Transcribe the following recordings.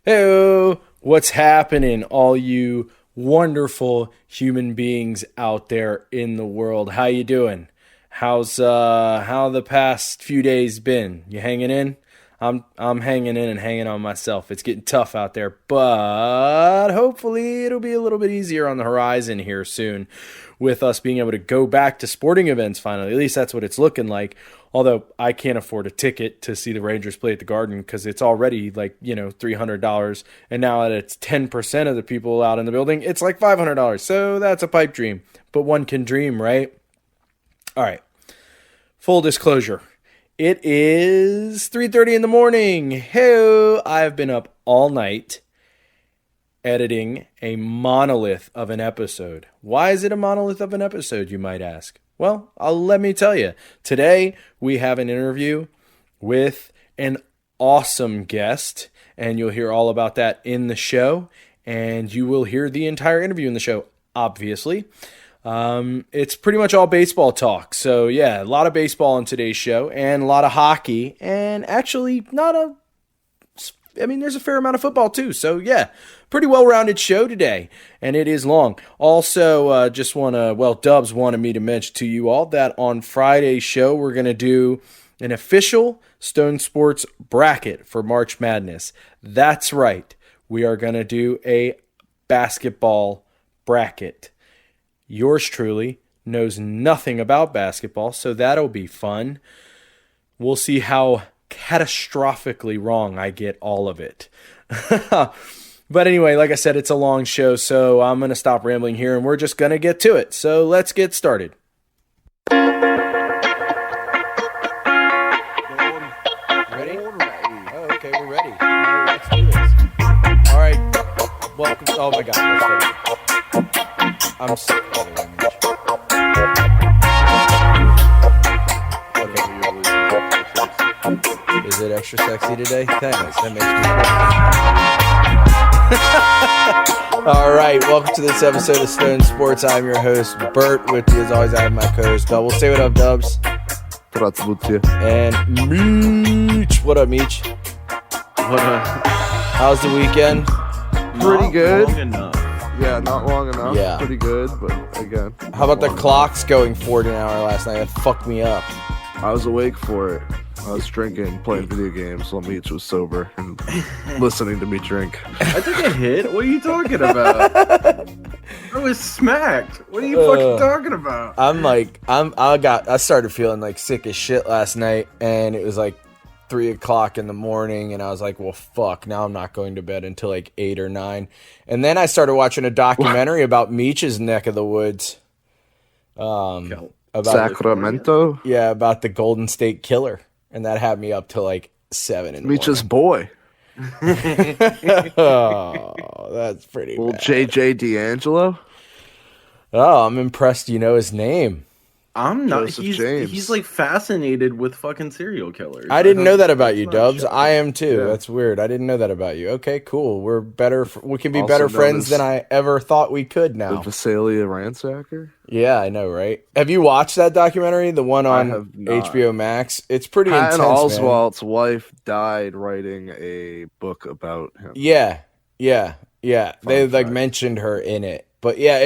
Hey, what's happening, all you wonderful human beings out there in the world? How you doing? How the past few days been? You hanging in? I'm hanging in and hanging on myself. It's getting tough out there, but hopefully it'll be a little bit easier on the horizon here soon with us being able to go back to sporting events finally. At least that's what it's looking like. Although I can't afford a ticket to see the Rangers play at the Garden because it's already like, $300. And now that it's 10% of the people out in the building, it's like $500. So that's a pipe dream. But one can dream, right? All right. Full disclosure. It is 3:30 in the morning. Hey, I've been up all night editing a monolith of an episode. Why is it a monolith of an episode, you might ask? Well, let me tell you. Today, we have an interview with an awesome guest, and you'll hear all about that in the show, and you will hear the entire interview in the show, obviously. It's pretty much all baseball talk. So, yeah, a lot of baseball on today's show, and a lot of hockey, and actually there's a fair amount of football too. So yeah, pretty well-rounded show today, and it is long. Also, Dubs wanted me to mention to you all that on Friday's show, we're going to do an official Stone Sports bracket for March Madness. That's right. We are going to do a basketball bracket. Yours truly knows nothing about basketball, so that'll be fun. We'll see how catastrophically wrong I get all of it. But anyway, like I said, it's a long show, so I'm going to stop rambling here and we're just going to get to it. So let's get started. Ready? Oh, okay, we're ready. All right, let's do this. All right, welcome. Oh my God, I'm sick of it. Is it extra sexy today? Thanks. That makes me happy. All right. Welcome to this episode of Stone Sports. I'm your host, Bert. With you, as always, I have my co-host, Double. Say what up, Dubs. And Meech. What up, Meech? What up? How's the weekend? Pretty good. Long enough. Yeah, not long enough. Yeah. Pretty good, but again. How about the clocks going 40 an hour last night? That fucked me up. I was awake for it. I was drinking, playing video games while Meech was sober and listening to me drink. I took a hit. What are you talking about? I was smacked. What are you fucking talking about? I started feeling like sick as shit last night, and it was like 3 o'clock in the morning, and I was like, well, fuck, now I'm not going to bed until like 8 or 9. And then I started watching a documentary about Meech's neck of the woods. About Sacramento? about the Golden State Killer. And that had me up till like 7 in the Meech's morning. boy. Oh, that's pretty Little bad. JJ D'Angelo? Oh, I'm impressed you know his name. I'm not. Joseph James. He's like fascinated with fucking serial killers. I didn't know that about you, That's not Dubs. shocking. I am too. Yeah. That's weird. I didn't know that about you. Okay, cool. We can be Also better known friends as than I ever thought we could The now. Visalia Ransacker? Yeah, I know, right? Have you watched that documentary, the one I on have not. HBO Max? It's pretty Patton intense, man. Oswalt's wife died writing a book about him. Yeah. They like fact. mentioned her in it. But yeah,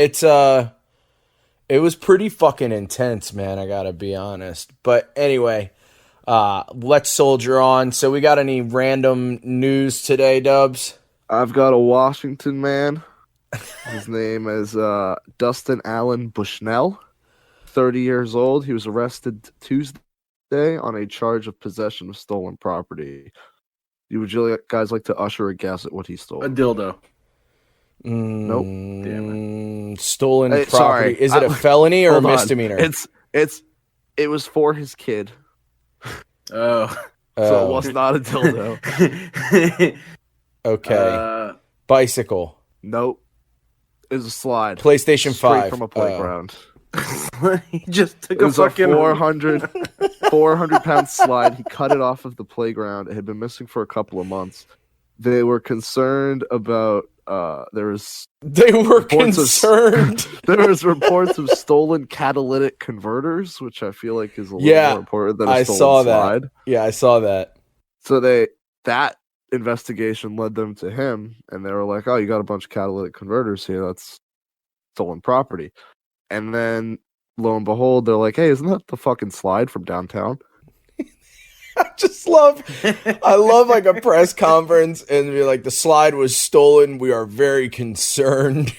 it was pretty fucking intense, man, I gotta be honest. But anyway, let's soldier on. So we got any random news today, Dubs? I've got a Washington man. His name is Dustin Allen Bushnell, 30 years old. He was arrested Tuesday on a charge of possession of stolen property. Would you guys like to usher a guess at what he stole? A dildo. Nope. Damn Stolen Hey, property. sorry. Is it a felony or a Hold on. misdemeanor? It was for his kid, Oh. so it was not a dildo. Okay. Bicycle. Nope. It was a slide. PlayStation Straight 5. from a playground. He just took It a was a fucking 400-pound slide. He cut it off of the playground. It had been missing for a couple of months. They were concerned about They were reports of- concerned. there was reports of stolen catalytic converters, which I feel like is a little Yeah, more important than a I stolen saw slide. that. Yeah, I saw that. So that investigation led them to him, and they were like, "Oh, you got a bunch of catalytic converters here. That's stolen property." And then, lo and behold, they're like, "Hey, isn't that the fucking slide from downtown?" I love like a press conference and be like, the slide was stolen. We are very concerned.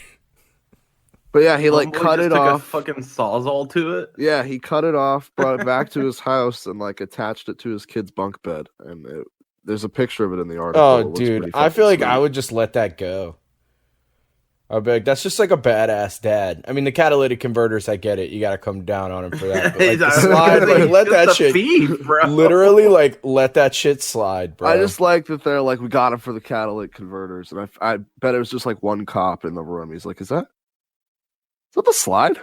But yeah, he like Homeboy cut just it took off. a fucking sawzall to it. Yeah, he cut it off, brought it back to his house, and like attached it to his kid's bunk bed. And there's a picture of it in the article. Oh, It looks dude, pretty I fucking feel like sweet. I would just let that go. I'd be like, that's just like a badass dad. I mean, the catalytic converters, I get it. You got to come down on him for that. But like the slide, like let that shit. Thief, bro. Literally, like let that shit slide, bro. I just like that they're like, we got him for the catalytic converters, and I bet it was just like one cop in the room. He's like, is that the slide?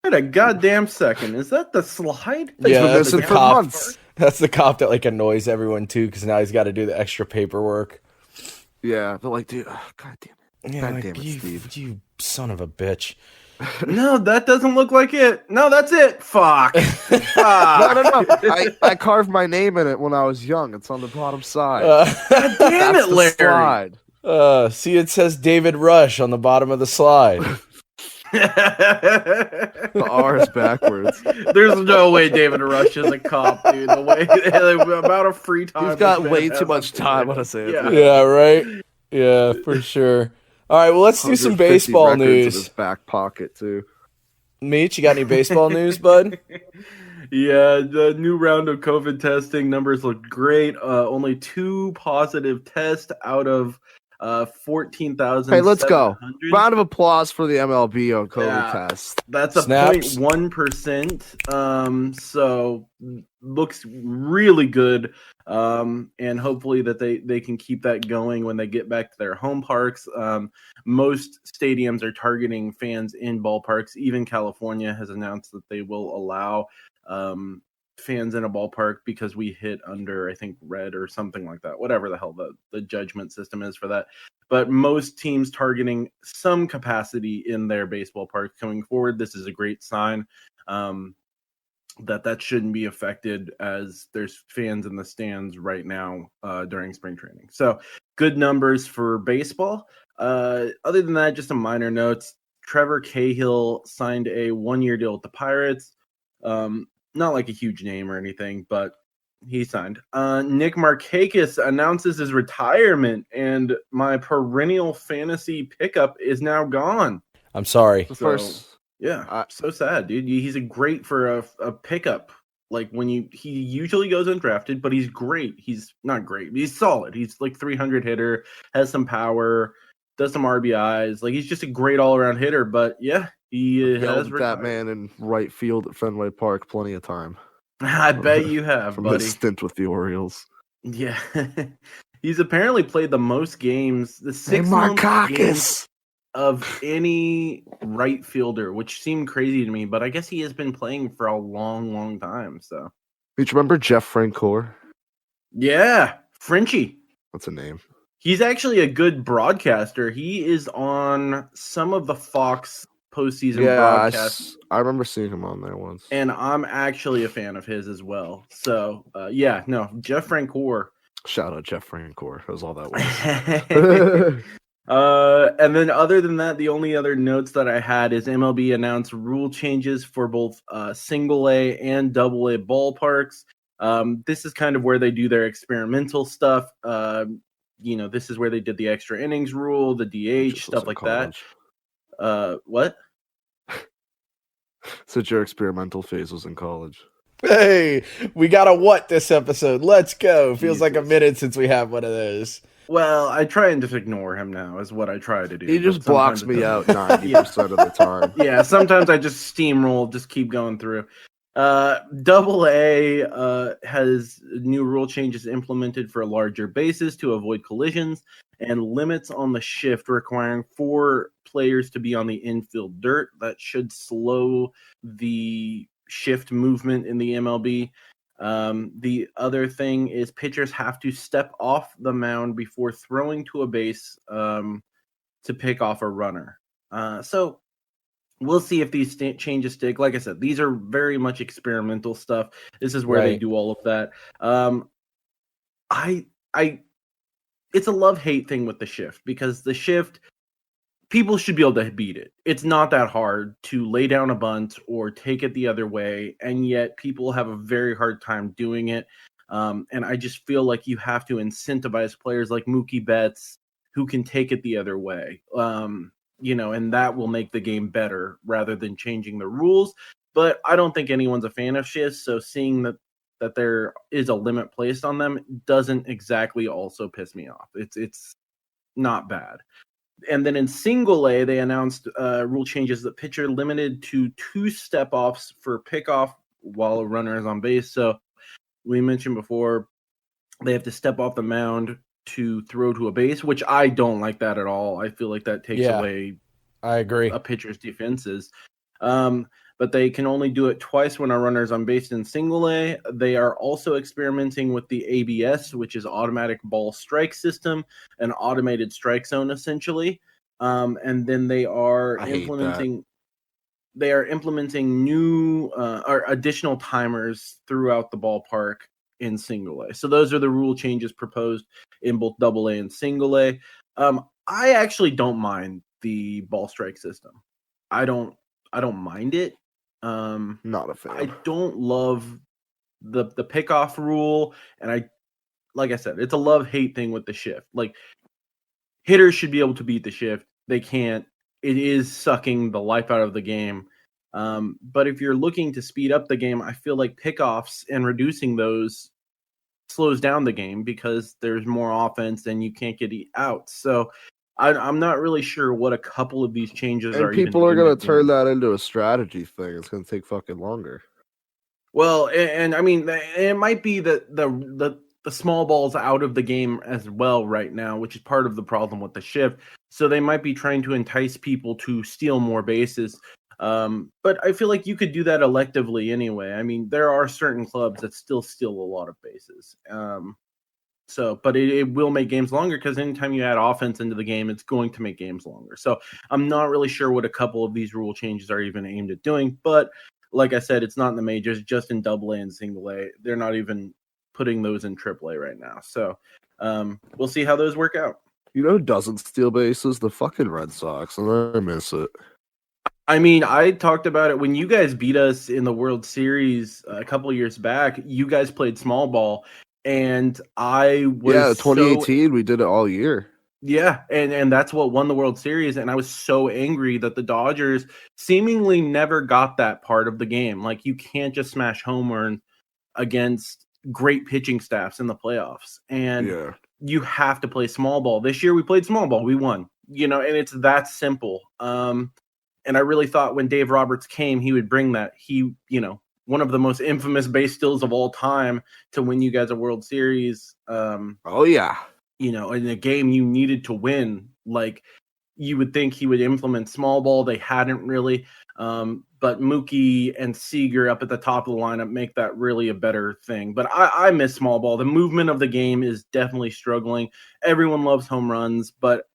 Wait a goddamn second. Is that the slide? Yeah, been that's missing the for cop. months. That's the cop that like annoys everyone too, because now he's got to do the extra paperwork. Yeah, they're like, dude, god damn it. Yeah, God like, damn it, Steve. you son of a bitch. No, that doesn't look like it. No, that's it. Fuck. No, Fuck. no. I carved my name in it when I was young. It's on the bottom side. God damn That's it, the Larry. slide. See, it says David Rush on the bottom of the slide. The R is backwards. There's no way David Rush is a cop, dude. The way the amount of free time He's got this man way has too much up time there. on his hands. Yeah. Yeah, right? Yeah, for sure. All right, well, let's do some 150 baseball records in his news. back pocket too. Meech, you got any baseball news, bud? Yeah, the new round of COVID testing numbers look great. Only 2 positive tests out of 14,000. Hey, let's go. Round of applause for the MLB on COVID Yeah. test. That's a Snaps. 0.1%. So looks really good. And hopefully that they can keep that going when they get back to their home parks. Most stadiums are targeting fans in ballparks. Even California has announced that they will allow fans in a ballpark because we hit under, I think, red or something like that. Whatever the hell the judgment system is for that. But most teams targeting some capacity in their baseball parks going forward. This is a great sign that shouldn't be affected, as there's fans in the stands right now during spring training. So good numbers for baseball. Other than that, just some minor notes. Trevor Cahill signed a 1-year deal with the Pirates. Not like a huge name or anything, but he signed. Nick Markakis announces his retirement, and my perennial fantasy pickup is now gone. I'm sorry. The first, Yeah, so sad, dude. He's a great for a pickup. Like he usually goes undrafted, but he's great. He's not great. He's solid. He's like 300 hitter, has some power, does some RBIs. Like he's just a great all around hitter. But yeah, he has held retired. that man in right field at Fenway Park plenty of time. I bet you have, From buddy. his stint with the Orioles. Yeah, he's apparently played the most games, the Hey, 6 most games Markakis. of any right fielder, which seemed crazy to me. But I guess he has been playing for a long, long time. So Did you remember Jeff Francoeur? yeah, Frenchie. What's a name? He's actually a good broadcaster. He is on some of the Fox postseason broadcasts, I remember seeing him on there once. and I'm actually a fan of his as well. So yeah, no, Jeff Francoeur. Shout out Jeff Francoeur. That was all that was. And then other than that, the only other notes that I had is MLB announced rule changes for both single A and double A ballparks. This is kind of where they do their experimental stuff. This is where they did the extra innings rule, the DH, Just stuff was in like college. that. What? So your experimental phase was in college. Hey, we got a what this episode? Let's go. Feels like a Jesus. minute since we have one of those. Well, I try and just ignore him now, is what I try to do. He just but blocks sometimes me it out doesn't. 90% of the time. Yeah, sometimes I just steamroll, just keep going through. Double A has new rule changes implemented for larger bases to avoid collisions, and limits on the shift requiring 4 players to be on the infield dirt. That should slow the shift movement in the MLB. The other thing is pitchers have to step off the mound before throwing to a base to pick off a runner. So we'll see if these changes stick. Like I said, these are very much experimental stuff. This is where they Right. do all of that. I it's a love-hate thing with the shift, because the shift, people should be able to beat it. It's not that hard to lay down a bunt or take it the other way, and yet people have a very hard time doing it. And I just feel like you have to incentivize players like Mookie Betts who can take it the other way. And that will make the game better rather than changing the rules. But I don't think anyone's a fan of shifts, so seeing that there is a limit placed on them doesn't exactly also piss me off. It's not bad. And then in single A, they announced rule changes that pitcher limited to 2 step offs for pickoff while a runner is on base. So we mentioned before, they have to step off the mound to throw to a base, which I don't like that at all. I feel like that takes away I agree. a pitcher's defenses. But they can only do it twice when a runner is on base in single A. They are also experimenting with the ABS, which is automatic ball strike system, an automated strike zone essentially. And then they are implementing new or additional timers throughout the ballpark in single A. So those are the rule changes proposed in both double A and single A. I actually don't mind the ball strike system. I don't mind it. Not a fan. I don't love the pickoff rule, and like I said, it's a love-hate thing with the shift. Like, hitters should be able to beat the shift. They can't. It is sucking the life out of the game. But if you're looking to speed up the game, I feel like pickoffs and reducing those slows down the game because there's more offense and you can't get out. So I'm not really sure what a couple of these changes and are. People are going to turn that into a strategy thing. It's going to take fucking longer. Well, and I mean, it might be that the small ball's out of the game as well right now, which is part of the problem with the shift. So they might be trying to entice people to steal more bases. But I feel like you could do that electively anyway. I mean, there are certain clubs that still steal a lot of bases. But it will make games longer because anytime you add offense into the game, it's going to make games longer. So I'm not really sure what a couple of these rule changes are even aimed at doing. But like I said, it's not in the majors, just in double A and single A. They're not even putting those in triple A right now. So we'll see how those work out. You know who doesn't steal bases? The fucking Red Sox, and I miss it. I mean, I talked about it when you guys beat us in the World Series a couple of years back. You guys played small ball, and I was 2018. We did it all year. Yeah, and that's what won the World Series. And I was so angry that the Dodgers seemingly never got that part of the game. Like, you can't just smash home run against great pitching staffs in the playoffs. And you have to play small ball. This year we played small ball. We won. And it's that simple. And I really thought when Dave Roberts came, he would bring that. He, one of the most infamous base steals of all time to win you guys a World Series. In a game you needed to win. Like, you would think he would implement small ball. They hadn't really. But Mookie and Seager up at the top of the lineup make that really a better thing. But I miss small ball. The movement of the game is definitely struggling. Everyone loves home runs, but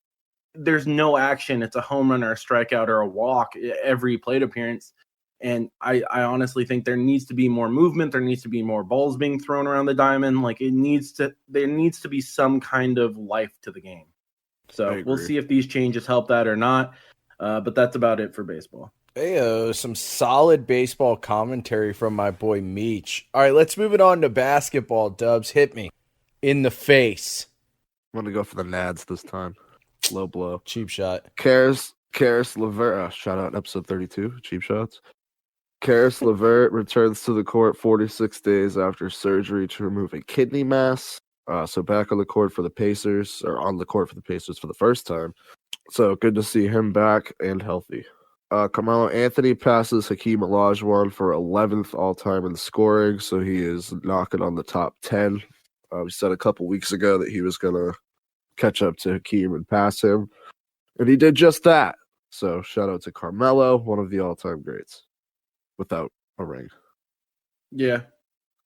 there's no action. It's a home run or a strikeout or a walk every plate appearance. And I honestly think there needs to be more movement. There needs to be more balls being thrown around the diamond. Like, there needs to be some kind of life to the game. So we'll see if these changes help that or not. But that's about it for baseball. Hey, some solid baseball commentary from my boy Meech. All right, let's move it on to basketball. Dubs, hit me in the face. I'm going to go for the Nads this time. Low blow. Cheap shot. Karis LeVert. Shout out episode 32. Cheap shots. Karis LeVert returns to the court 46 days after surgery to remove a kidney mass. So back on the court for the Pacers, or on the court for the Pacers for the first time. So good to see him back and healthy. Carmelo Anthony passes Hakeem Olajuwon for 11th all-time in scoring, so he is knocking on the top 10. We said a couple weeks ago that he was going to catch up to Hakeem and pass him, and he did just that. So shout out to Carmelo, one of the all-time greats, without a ring. Yeah.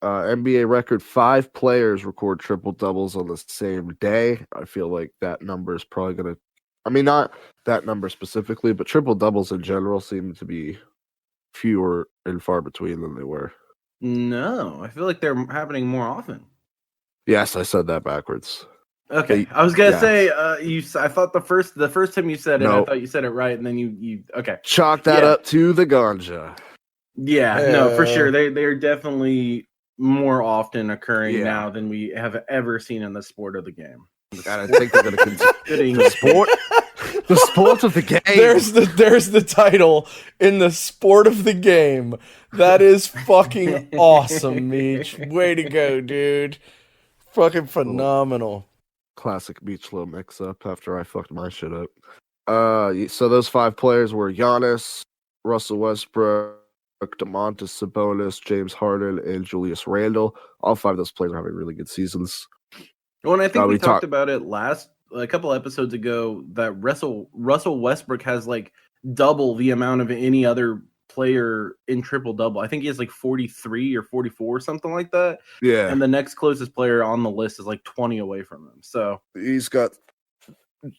NBA record 5 players record triple doubles on the same day. I feel like that number is probably going to, not that number specifically, but triple doubles in general seem to be fewer and far between than they were. No, I feel like they're happening more often. Yes, I said that backwards. Okay, I was gonna yeah. say I thought the first time you said it, I No. thought you said it right, and then you okay. Chalk that Yeah. up to the ganja. Yeah, no, for sure. They're definitely more often occurring Yeah. now than we have ever seen in the sport of the game. And I think they're going to continue the sport. The sport of the game. There's the title in the sport of the game. That is fucking awesome, Meech. Way to go, dude. Fucking phenomenal. Classic Beach little mix up after I fucked my shit up. So those 5 players were Giannis, Russell Westbrook, DeMontis Sabonis, James Harden, and Julius Randle. All 5 of those players are having really good seasons. Well, and I think we talked about it a couple episodes ago that Russell Westbrook has like double the amount of any other player in triple double. I think he has like 43 or 44, something like that. Yeah. And the next closest player on the list is like 20 away from him. So he's got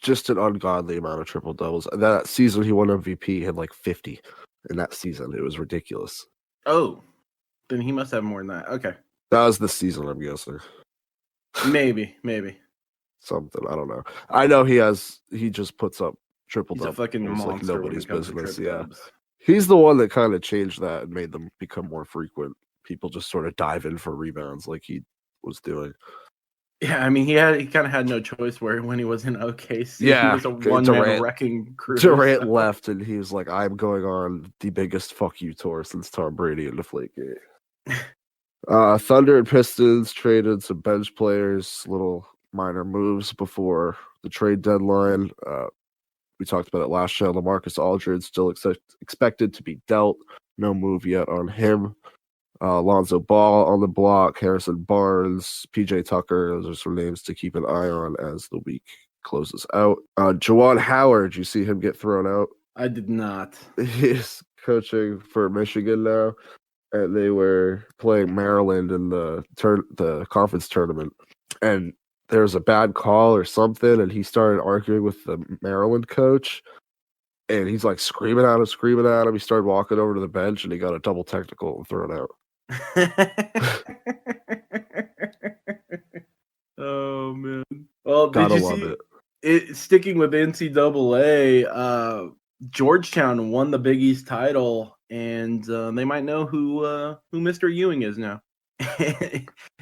just an ungodly amount of triple doubles. That season he won MVP, he had like 50 in that season. It was ridiculous. Oh, then he must have more than that. Okay. That was the season, I'm guessing. Maybe. Something, I don't know. I know he just puts up triple doubles. He's a fucking monster like nobody's when it comes to business. triple Yeah. dubs. He's the one that kind of changed that and made them become more frequent. People just sort of dive in for rebounds like he was doing. Yeah, I mean, he kind of had no choice when he was in OKC. Yeah, he was a one-man wrecking crew. Durant left, and he was like, "I'm going on the biggest fuck you tour since Tom Brady in Deflategate." Thunder and Pistons traded some bench players, little minor moves before the trade deadline. We talked about it last show. LaMarcus Aldridge still expected to be dealt. No move yet on him. Lonzo Ball on the block. Harrison Barnes, PJ Tucker. Those are some names to keep an eye on as the week closes out. Juwan Howard, you see him get thrown out? I did not. He's coaching for Michigan now, and they were playing Maryland in the conference tournament. And there was a bad call or something, and he started arguing with the Maryland coach, and he's like screaming at him. He started walking over to the bench, and he got a double technical and thrown out. Oh man! Well, Gotta did you love see it? Sticking with NCAA, Georgetown won the Big East title, and they might know who Mr. Ewing is now.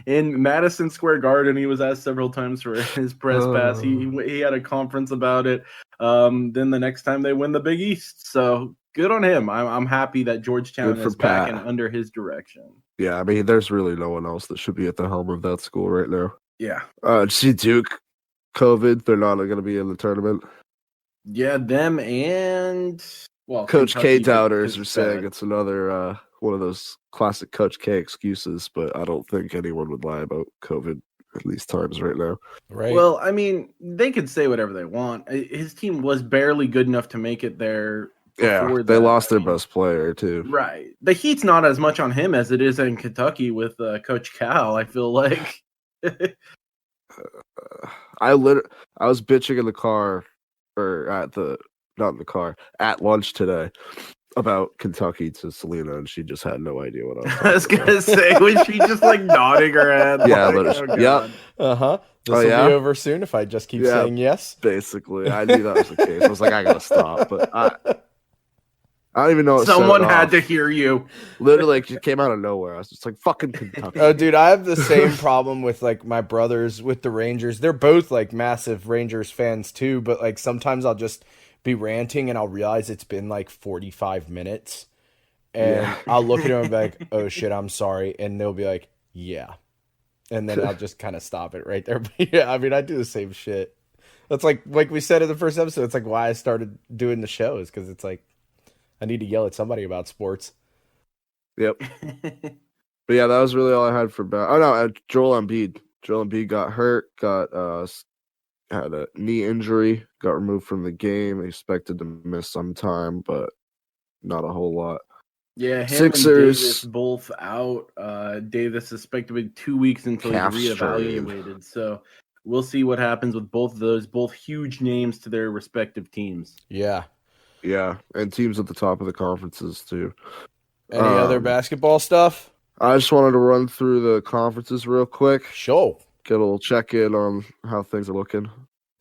In Madison Square Garden, he was asked several times for his press pass. He had a conference about it. Then the next time they win the Big East, so good on him. I'm happy that Georgetown is back and under his direction. Yeah, I mean, there's really no one else that should be at the helm of that school right now. Yeah. See Duke, COVID, they're not going to be in the tournament. Yeah, them and Coach K doubters are saying it's another one of those classic Coach K excuses, but I don't think anyone would lie about COVID at these times right now. Right. Well, I mean, they could say whatever they want. His team was barely good enough to make it there. Yeah, they lost their best player too. Right. The heat's not as much on him as it is in Kentucky with Coach Cal, I feel like. I was bitching in the car, or at lunch today about Kentucky to Selena, and she just had no idea what I was talking I was gonna say, was she just like nodding her head? Yeah, like, yeah. This will be over soon if I just keep saying yes. Basically, I knew that was the case. I was like, I gotta stop, but I don't even know. Someone had to hear you. Literally, it came out of nowhere. I was just like, fucking Kentucky. Oh, dude, I have the same problem with like my brothers with the Rangers. They're both like massive Rangers fans too, but like sometimes I'll just be ranting and I'll realize it's been like 45 minutes. And I'll look at them and be like, oh shit, I'm sorry. And they'll be like, yeah. And then I'll just kind of stop it right there. But yeah, I mean, I do the same shit. That's like we said in the first episode, it's like why I started doing the show is because it's like, I need to yell at somebody about sports. Yep. But yeah, that was really all I had for Joel Embiid. Joel Embiid got hurt, had a knee injury, got removed from the game. Expected to miss some time, but not a whole lot. Yeah, him Sixers and Davis both out. Davis suspected to be 2 weeks until he's reevaluated. So we'll see what happens with both of those, both huge names to their respective teams. Yeah. Yeah, and teams at the top of the conferences too. Any other basketball stuff? I just wanted to run through the conferences real quick. Sure. Get a little check-in on how things are looking.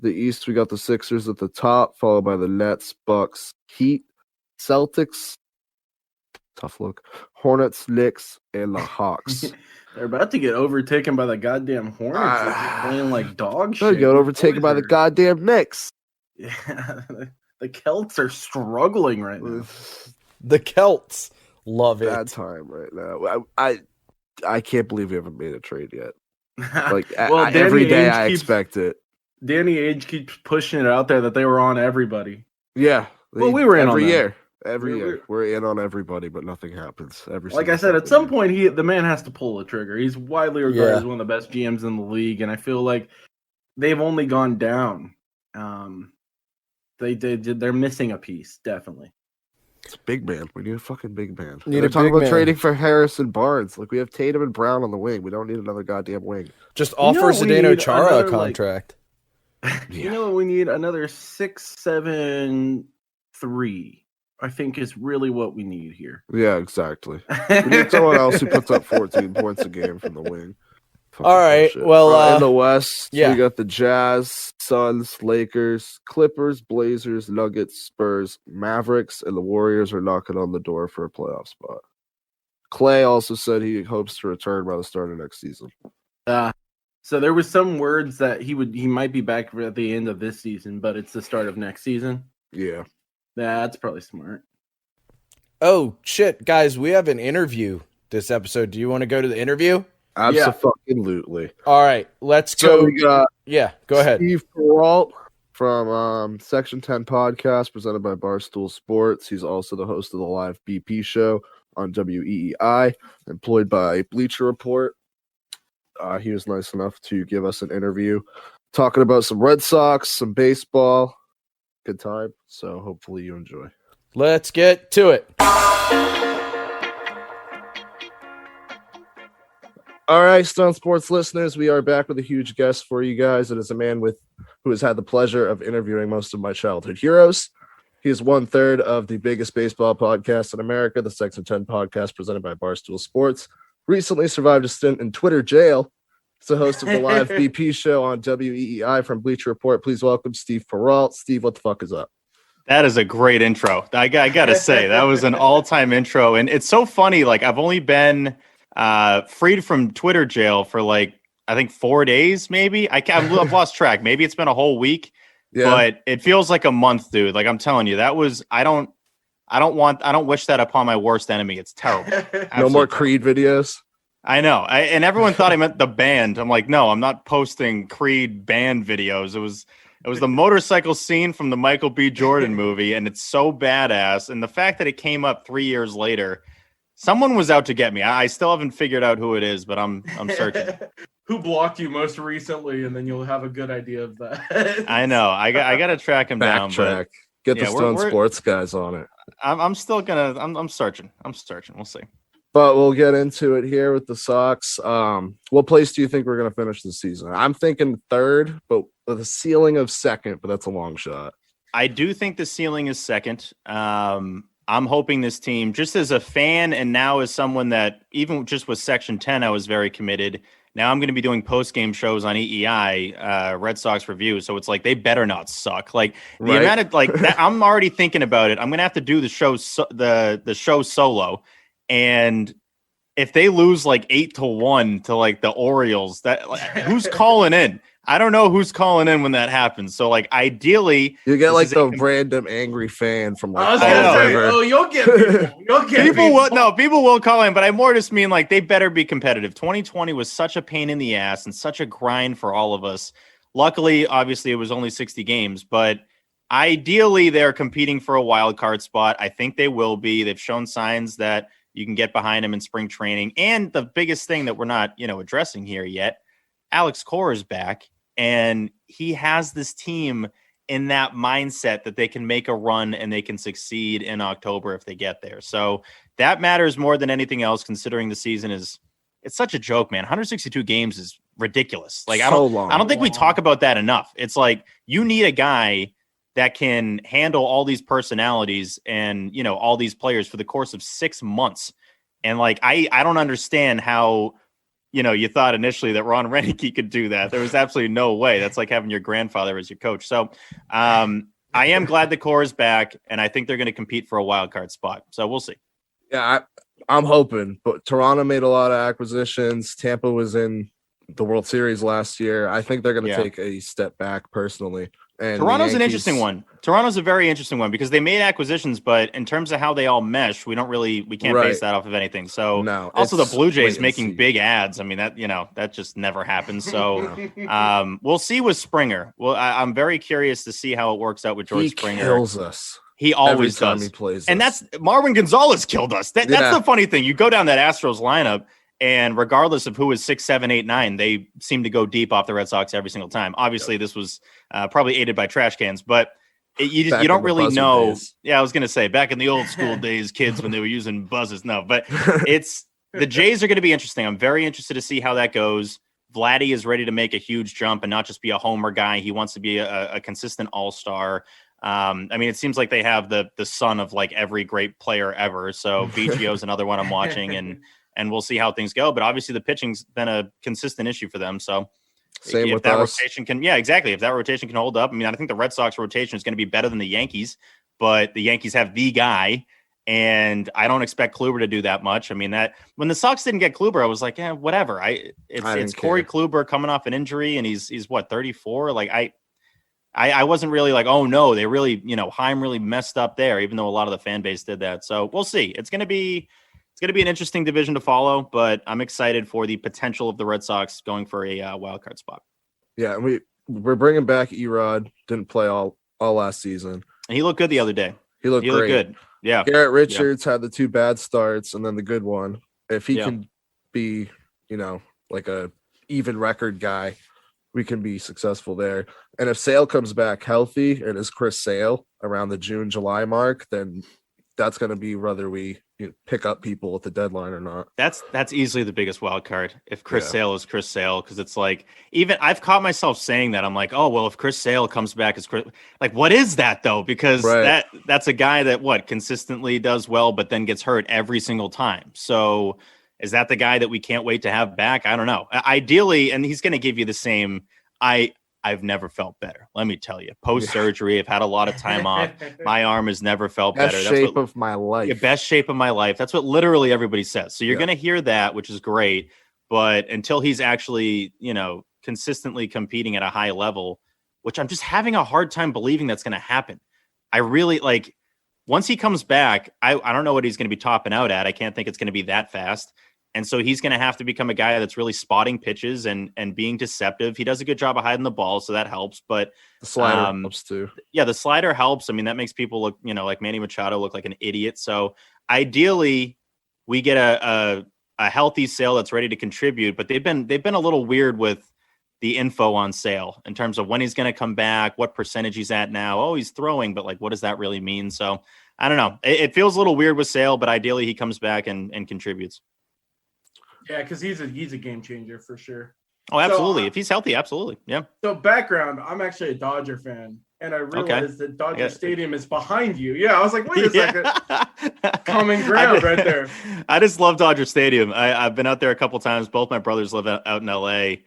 The East, we got the Sixers at the top, followed by the Nets, Bucks, Heat, Celtics, tough look, Hornets, Knicks, and the Hawks. They're about to get overtaken by the goddamn Hornets. They're just playing like dog They shit. got overtaken by the goddamn Knicks. Yeah, the Celts are struggling right now. The Celts love Bad it. time right now. I can't believe we haven't made a trade yet. Like Well, every Danny day Ainge I keeps- expect it. Danny Ainge keeps pushing it out there that they were on everybody. Yeah. Well, we were in every on them. year. Every year. We're in on everybody, but nothing happens. Like I said, at some point, the man has to pull the trigger. He's widely regarded Yeah. as one of the best GMs in the league, and I feel like they've only gone down. They're missing a piece, definitely. It's a big man. We need a fucking big man. Need They're a talking big about man. trading for Harrison Barnes. Like we have Tatum and Brown on the wing. We don't need another goddamn wing. Just You know offer what we Zdeno need? Chara a Another, like- contract. You know what we need? Another 6-7-3. I think is really what we need here. Yeah, exactly. We need someone else who puts up 14 points a game from the wing. Fucking All right, bullshit. well, in the West, yeah. we got the Jazz, Suns, Lakers, Clippers, Blazers, Nuggets, Spurs, Mavericks, and the Warriors are knocking on the door for a playoff spot. Clay also said he hopes to return by the start of next season. So there was some words that he might be back at the end of this season, but it's the start of next season. Yeah. That's probably smart. Oh, shit, guys, we have an interview this episode. Do you want to go to the interview? Absolutely. All right, let's So go. we got Yeah, go ahead. Steve Perrault from Section 10 podcast presented by Barstool Sports. He's also the host of the live BP show on WEEI, employed by Bleacher Report. He was nice enough to give us an interview talking about some Red Sox, some baseball. Good time. So hopefully you enjoy. Let's get to it. All right, Stone Sports listeners, we are back with a huge guest for you guys. It is a man who has had the pleasure of interviewing most of my childhood heroes. He is 1/3 of the biggest baseball podcast in America, the Section 10 podcast presented by Barstool Sports. Recently survived a stint in Twitter jail. He's the host of the live BP show on WEEI from Bleacher Report. Please welcome Steve Perrault. Steve, what the fuck is up? That is a great intro. I got to say, that was an all-time intro. And it's so funny. Like, I've only been freed from Twitter jail for, like, I think 4 days, maybe. I've lost track. Maybe it's been a whole week. Yeah. But it feels like a month, dude. Like, I'm telling you, that was – I don't wish that upon my worst enemy. It's terrible. No Absolutely more terrible. Creed videos? I know. And everyone thought I meant the band. I'm like, no, I'm not posting Creed band videos. It was the motorcycle scene from the Michael B. Jordan movie, and it's so badass. And the fact that it came up 3 years later, someone was out to get me. I still haven't figured out who it is, but I'm searching. Who blocked you most recently, and then you'll have a good idea of that. I know. I got to track him down. Backtrack. Get the yeah, Stone we're- Sports guys on it. I'm still gonna. I'm searching. We'll see. But we'll get into it here with the Sox. What place do you think we're going to finish the season? I'm thinking third, but with a ceiling of second, but that's a long shot. I do think the ceiling is second. I'm hoping this team, just as a fan and now as someone that even just with Section 10, I was very committed. Now I'm going to be doing post-game shows on EEI, Red Sox Review. So it's like, they better not suck. Like the Right. amount of like, I'm already thinking about it. I'm going to have to do the show, the show solo. And if they lose like 8-1 to like the Orioles, who's calling in? I don't know who's calling in when that happens. So like ideally, You get this like is the random angry fan from I like was I gonna know. say, River. oh, you'll get people. You'll get people will call in, but I more just mean like they better be competitive. 2020 was such a pain in the ass and such a grind for all of us. Luckily, obviously, it was only 60 games, but ideally they're competing for a wild card spot. I think they will be. They've shown signs that you can get behind them in spring training. And the biggest thing that we're not, addressing here yet, Alex Cora is back, and he has this team in that mindset that they can make a run and they can succeed in October if they get there. So that matters more than anything else, considering the season it's such a joke, man. 162 games is ridiculous. Like, I don't think we talk about that enough. It's like, you need a guy that can handle all these personalities and, all these players for the course of 6 months. And like, I don't understand how you thought initially that Ron Renicky could do that. There was absolutely no way. That's like having your grandfather as your coach. So I am glad the core is back, and I think they're going to compete for a wild card spot. So we'll see. Yeah, I'm hoping. But Toronto made a lot of acquisitions. Tampa was in the World Series last year. I think they're going to take a step back personally. And Toronto's an interesting one. Toronto's a very interesting one because they made acquisitions, but in terms of how they all mesh, we can't base that off of anything. So also the Blue Jays making big ads. I mean, that just never happens. So we'll see with Springer. Well, I'm very curious to see how it works out with George Springer. He kills us. He always does. He plays and that's Marwin Gonzalez killed us. That's the funny thing. You go down that Astros lineup, and regardless of who is 6, 7, 8, 9, they seem to go deep off the Red Sox every single time. Obviously, this was probably aided by trash cans, but you don't really know. Days. Yeah, I was going to say back in the old school days, kids, when they were using buzzes. No, but the Jays are going to be interesting. I'm very interested to see how that goes. Vladdy is ready to make a huge jump and not just be a homer guy. He wants to be a consistent all-star. I mean, it seems like they have the son of like every great player ever. So VGO is another one I'm watching, and we'll see how things go. But obviously the pitching's been a consistent issue for them. So same if with that us. rotation can, exactly. If that rotation can hold up, I mean, I think the Red Sox rotation is going to be better than the Yankees, but the Yankees have the guy, and I don't expect Kluber to do that much. I mean, that when the Sox didn't get Kluber, I was like, yeah, whatever. It's Corey Kluber coming off an injury, and he's what, 34? Like I wasn't really like, oh no, they really, Heim really messed up there, even though a lot of the fan base did that. So we'll see. It's going to be an interesting division to follow, but I'm excited for the potential of the Red Sox going for a wild card spot. Yeah, and we're bringing back Erod. Didn't play all last season. And he looked good the other day. He looked good. Yeah. Garrett Richards had the 2 bad starts and then the good one. If he can be, like a even record guy, we can be successful there. And if Sale comes back healthy and is Chris Sale around the June, July mark, then that's going to be whether we pick up people at the deadline or not. That's easily the biggest wild card if Chris Sale is Chris Sale, because it's like, even I've caught myself saying that. I'm like, oh well, if Chris Sale comes back as Chris, like, what is that though? Because that's a guy that consistently does well, but then gets hurt every single time. So is that the guy that we can't wait to have back? I don't know. Ideally, and he's going to give you the same. I've never felt better. Let me tell you, post-surgery, I've had a lot of time off. My arm has never felt better. Best shape of my life. Best shape of my life. That's what literally everybody says. So you're going to hear that, which is great. But until he's actually, consistently competing at a high level, which I'm just having a hard time believing that's going to happen. I really once he comes back, I don't know what he's going to be topping out at. I can't think it's going to be that fast. And so he's going to have to become a guy that's really spotting pitches and being deceptive. He does a good job of hiding the ball, so that helps. But the slider helps too. Yeah, the slider helps. I mean, that makes people look, like Manny Machado look like an idiot. So ideally, we get a healthy Sale that's ready to contribute. But they've been a little weird with the info on Sale in terms of when he's going to come back, what percentage he's at now. Oh, he's throwing, but what does that really mean? So I don't know. It feels a little weird with Sale, but ideally he comes back and contributes. Yeah, because he's a game changer for sure. Oh, absolutely. If he's healthy, absolutely. Yeah. So background, I'm actually a Dodger fan, and I realized that Dodger Stadium is behind you. Yeah, I was like, wait a second. Common ground right there. I just love Dodger Stadium. I've been out there a couple times. Both my brothers live out in L.A.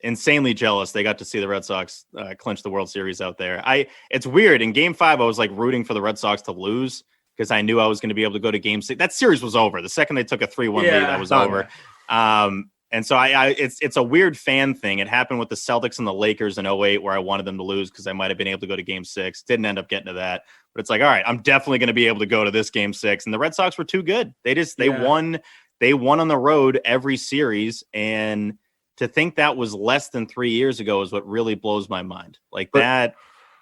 Insanely jealous. They got to see the Red Sox clinch the World Series out there. It's weird. In Game 5, I was rooting for the Red Sox to lose, because I knew I was going to be able to go to Game 6. That series was over. The second they took a 3-1 lead, that was over. And so it's a weird fan thing. It happened with the Celtics and the Lakers in 2008, where I wanted them to lose because I might have been able to go to Game 6. Didn't end up getting to that. But it's like, all right, I'm definitely going to be able to go to this Game 6. And the Red Sox were too good. They won on the road every series. And to think that was less than 3 years ago is what really blows my mind. That.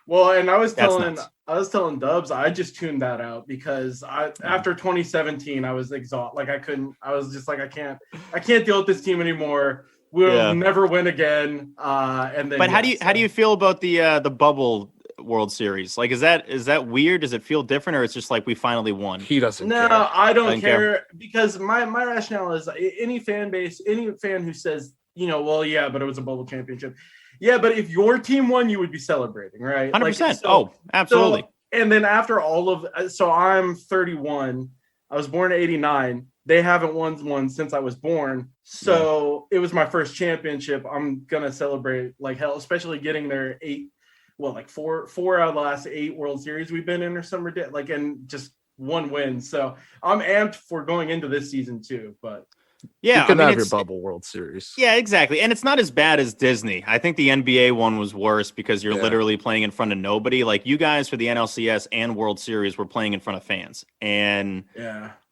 Well, and I was telling Dubs, I just tuned that out because after 2017, I was exhausted. I was just like, I can't deal with this team anymore. We'll never win again. And then, but how do you feel about the bubble World Series? Is that weird? Does it feel different, or it's just we finally won? He doesn't. No, care. I don't care because my rationale is any fan who says, well, yeah, but it was a bubble championship. Yeah, but if your team won, you would be celebrating, right? 100%. Absolutely. And then after all of, so I'm 31. I was born in 89. They haven't won one since I was born. So it was my first championship. I'm going to celebrate like hell, especially getting their four out of the last 8 World Series we've been in or some like, and just one win. So I'm amped for going into this season too, but yeah, you can have your bubble World Series. Yeah, exactly. And it's not as bad as Disney. I think the NBA one was worse because you're literally playing in front of nobody. Like you guys for the NLCS and World Series were playing in front of fans. And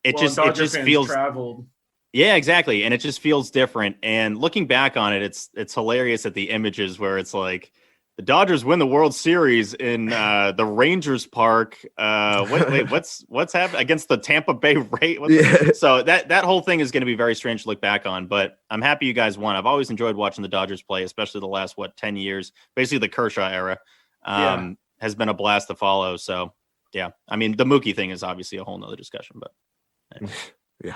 it just feels traveled. Yeah, exactly. And it just feels different. And looking back on it, it's hilarious at the images where it's like the Dodgers win the World Series in the Rangers Park. What's happening against the Tampa Bay Rays? So that whole thing is going to be very strange to look back on. But I'm happy you guys won. I've always enjoyed watching the Dodgers play, especially the last 10 years. Basically, the Kershaw era has been a blast to follow. So yeah, I mean the Mookie thing is obviously a whole nother discussion, but. Anyway.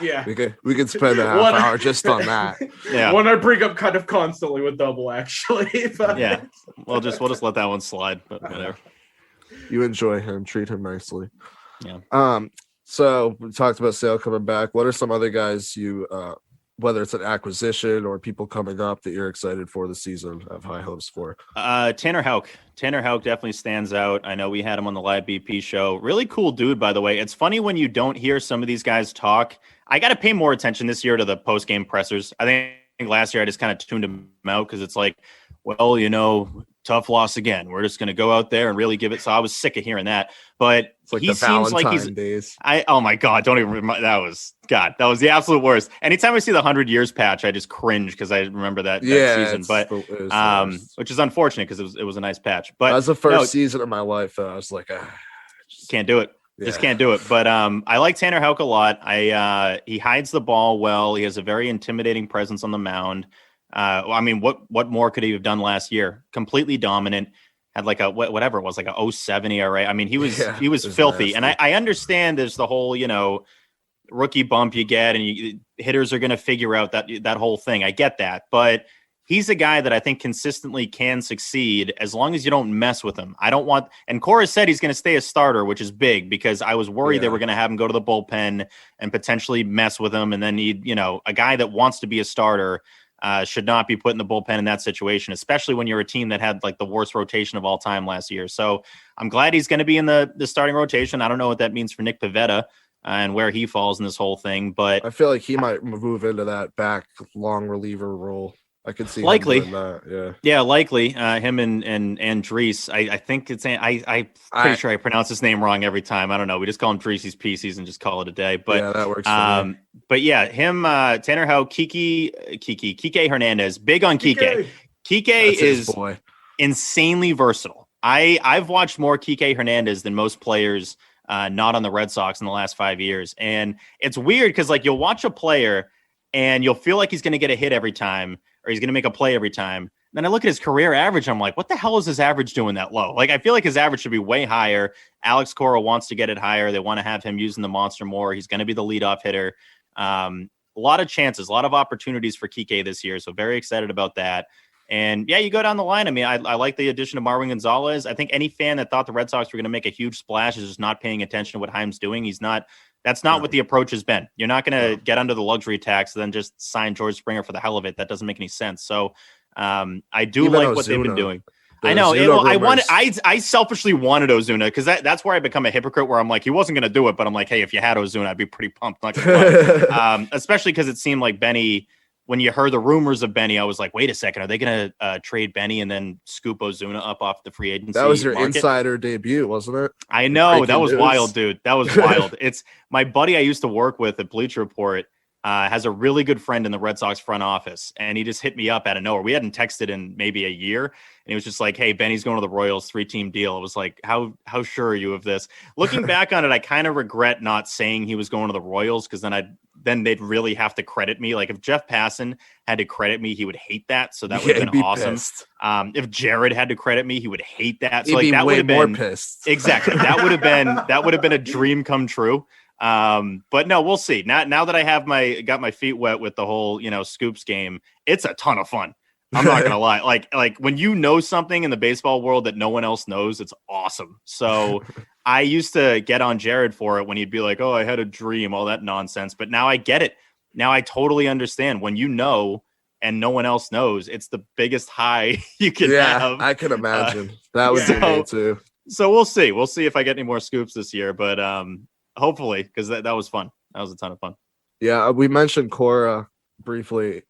Yeah, we could spend a half hour just on that. Yeah, one I bring up kind of constantly with Double, actually. But... Yeah, we'll just let that one slide. But whatever. You enjoy him, treat him nicely. Yeah. So we talked about Sale coming back. What are some other guys you, whether it's an acquisition or people coming up that you're excited for the season, have high hopes for? Tanner Houck. Tanner Houck definitely stands out. I know we had him on the live BP show. Really cool dude, by the way. It's funny when you don't hear some of these guys talk. I got to pay more attention this year to the post-game pressers. I think last year I just kind of tuned him out because it's like, well, tough loss again. We're just going to go out there and really give it. So I was sick of hearing that. But it's like he the seems Valentine like he's days. Oh my God, don't even remind. That was the absolute worst. Anytime I see the 100 years patch, I just cringe because I remember that season. But which is unfortunate because it was a nice patch. But that was the first season of my life. I was like, can't do it. Yeah. Just can't do it. But I like Tanner Houck a lot. He hides the ball well. He has a very intimidating presence on the mound. I mean, what more could he have done last year? Completely dominant. Had like whatever it was, like a 0.7 ERA. I mean, he was filthy. Nasty. And I understand there's the whole, rookie bump you get and hitters are going to figure out that whole thing. I get that. But he's a guy that I think consistently can succeed as long as you don't mess with him. And Cora said he's going to stay a starter, which is big because I was worried they were going to have him go to the bullpen and potentially mess with him. And then a guy that wants to be a starter should not be put in the bullpen in that situation, especially when you're a team that had like the worst rotation of all time last year. So I'm glad he's going to be in the starting rotation. I don't know what that means for Nick Pivetta and where he falls in this whole thing, but I feel like he might move into that back long reliever role. I could see likely him doing that. Yeah, likely. Him and Dries. I think it's I'm pretty sure I pronounce his name wrong every time. I don't know. We just call him Dreesy's Pieces and just call it a day. But yeah, that works for me. But yeah, him, Tanner Houck, Kike Hernandez, big on Kike. Kike is insanely versatile. I've watched more Kike Hernandez than most players not on the Red Sox in the last 5 years, and it's weird because like you'll watch a player and you'll feel like he's going to get a hit every time. Or he's going to make a play every time. And then I look at his career average. I'm like, what the hell is his average doing that low? Like, I feel like his average should be way higher. Alex Cora wants to get it higher. They want to have him using the monster more. He's going to be the leadoff hitter. A lot of chances, a lot of opportunities for Kike this year. So very excited about that. And yeah, you go down the line. I mean, I like the addition of Marwin Gonzalez. I think any fan that thought the Red Sox were going to make a huge splash is just not paying attention to what Heim's doing. That's not what the approach has been. You're not going to get under the luxury tax and then just sign George Springer for the hell of it. That doesn't make any sense. So I do like what they've been doing. I know. I selfishly wanted Ozuna because that's where I become a hypocrite where I'm like, he wasn't going to do it. But I'm like, hey, if you had Ozuna, I'd be pretty pumped. Not gonna lie. Especially because it seemed like Benny, when you heard the rumors of Benny, I was like, wait a second, are they going to trade Benny and then scoop Ozuna up off the free agency? That was your market? insider debut, wasn't it? I know. That was wild, dude. That was wild. It's my buddy I used to work with at Bleacher Report has a really good friend in the Red Sox front office, and he just hit me up out of nowhere. We hadn't texted in maybe a year, and he was just like, hey, Benny's going to the Royals, 3-team deal. I was like, how sure are you of this? Looking back on it, I kind of regret not saying he was going to the Royals because then they'd really have to credit me. Like if Jeff Passan had to credit me, he would hate that. So that would have been awesome. If Jared had to credit me, he would hate that. So he'd that would have been more pissed. Exactly. That would have been a dream come true. But no, we'll see. Now that I have got my feet wet with the whole, Scoops game, it's a ton of fun. I'm not gonna lie. Like when you know something in the baseball world that no one else knows, it's awesome. So I used to get on Jared for it when he'd be like, "Oh, I had a dream," all that nonsense. But now I get it. Now I totally understand. When you know and no one else knows, it's the biggest high you can have. I can imagine. That would be me too. So we'll see. We'll see if I get any more scoops this year. But hopefully, because that was fun. That was a ton of fun. Yeah, we mentioned Cora briefly.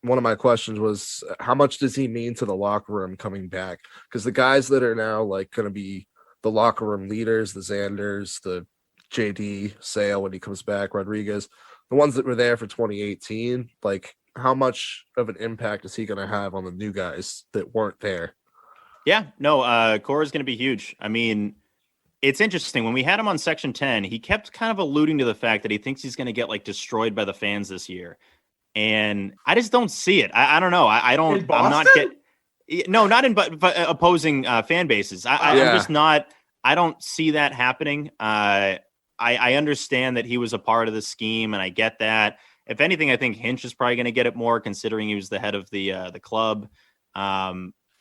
One of my questions was, how much does he mean to the locker room coming back? Because the guys that are now like going to be the locker room leaders, the Xanders, the JD, Sale when he comes back, Rodriguez, the ones that were there for 2018, like how much of an impact is he going to have on the new guys that weren't there? Yeah, no, Cora's going to be huge. I mean, it's interesting. When we had him on Section 10, he kept kind of alluding to the fact that he thinks he's going to get like destroyed by the fans this year. And I just don't see it. I don't know. I don't. In Boston? I'm not getting. No, not in but opposing fan bases. I'm just not. I don't see that happening. I understand that he was a part of the scheme, and I get that. If anything, I think Hinch is probably going to get it more, considering he was the head of the club.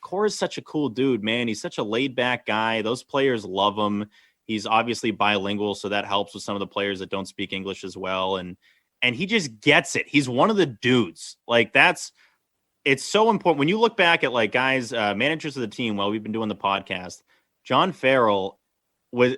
Cora's such a cool dude, man. He's such a laid back guy. Those players love him. He's obviously bilingual, so that helps with some of the players that don't speak English as well. And he just gets it. He's one of the dudes. Like it's so important. When you look back at like guys, managers of the team, while we've been doing the podcast, John Farrell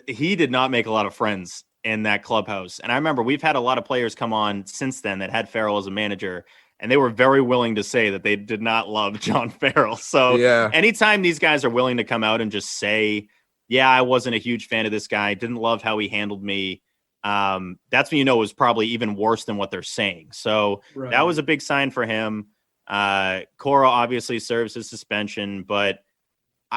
he did not make a lot of friends in that clubhouse. And I remember we've had a lot of players come on since then that had Farrell as a manager, and they were very willing to say that they did not love John Farrell. So anytime these guys are willing to come out and just say, yeah, I wasn't a huge fan of this guy, didn't love how he handled me, that's when you know it was probably even worse than what they're saying. So that was a big sign for him. Cora obviously serves his suspension, but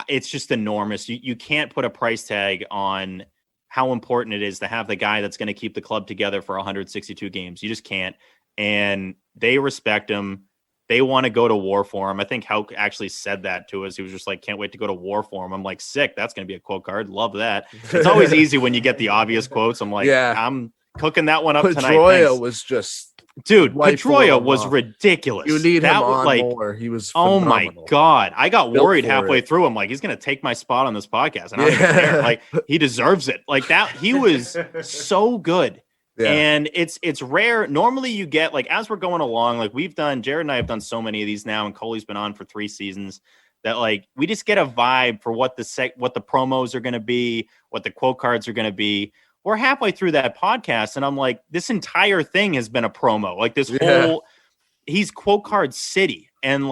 it's just enormous. You can't put a price tag on how important it is to have the guy that's going to keep the club together for 162 games. You just can't. And they respect him. They want to go to war for him. I think Houck actually said that to us. He was just like, can't wait to go to war for him. I'm like, sick. That's going to be a quote card. Love that. It's always easy when you get the obvious quotes. I'm like, I'm cooking that one up tonight. Pedroia was just, dude, Pedroia was ridiculous. You need him on more. He was phenomenal. Oh my God. I got worried halfway through. I'm like, he's going to take my spot on this podcast. And I don't even care. Like, he deserves it. Like that. He was so good. Yeah. And it's rare. Normally you get, like, as we're going along, like Jared and I have done so many of these now, and Coley's been on for 3 seasons, that like we just get a vibe for what the promos are going to be, what the quote cards are going to be. We're halfway through that podcast, and I'm like, this entire thing has been a promo. Like this whole, he's quote card city, and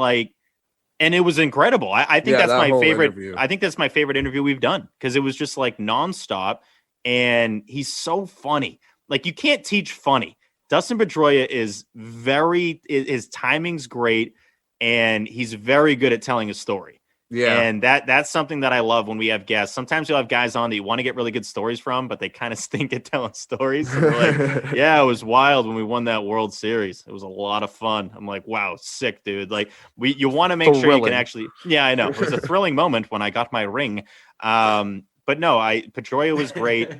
it was incredible. I think that's my favorite. Interview. I think that's my favorite interview we've done, because it was just like nonstop, and he's so funny. Like, you can't teach funny. Dustin Pedroia his timing's great, and he's very good at telling a story. Yeah. And that's something that I love when we have guests. Sometimes you'll have guys on that you want to get really good stories from, but they kind of stink at telling stories. So like, yeah, it was wild when we won that World Series. It was a lot of fun. I'm like, wow, sick, dude. Like, you want to make sure you can actually, yeah, I know. It was a thrilling moment when I got my ring. But no, Pedroia was great.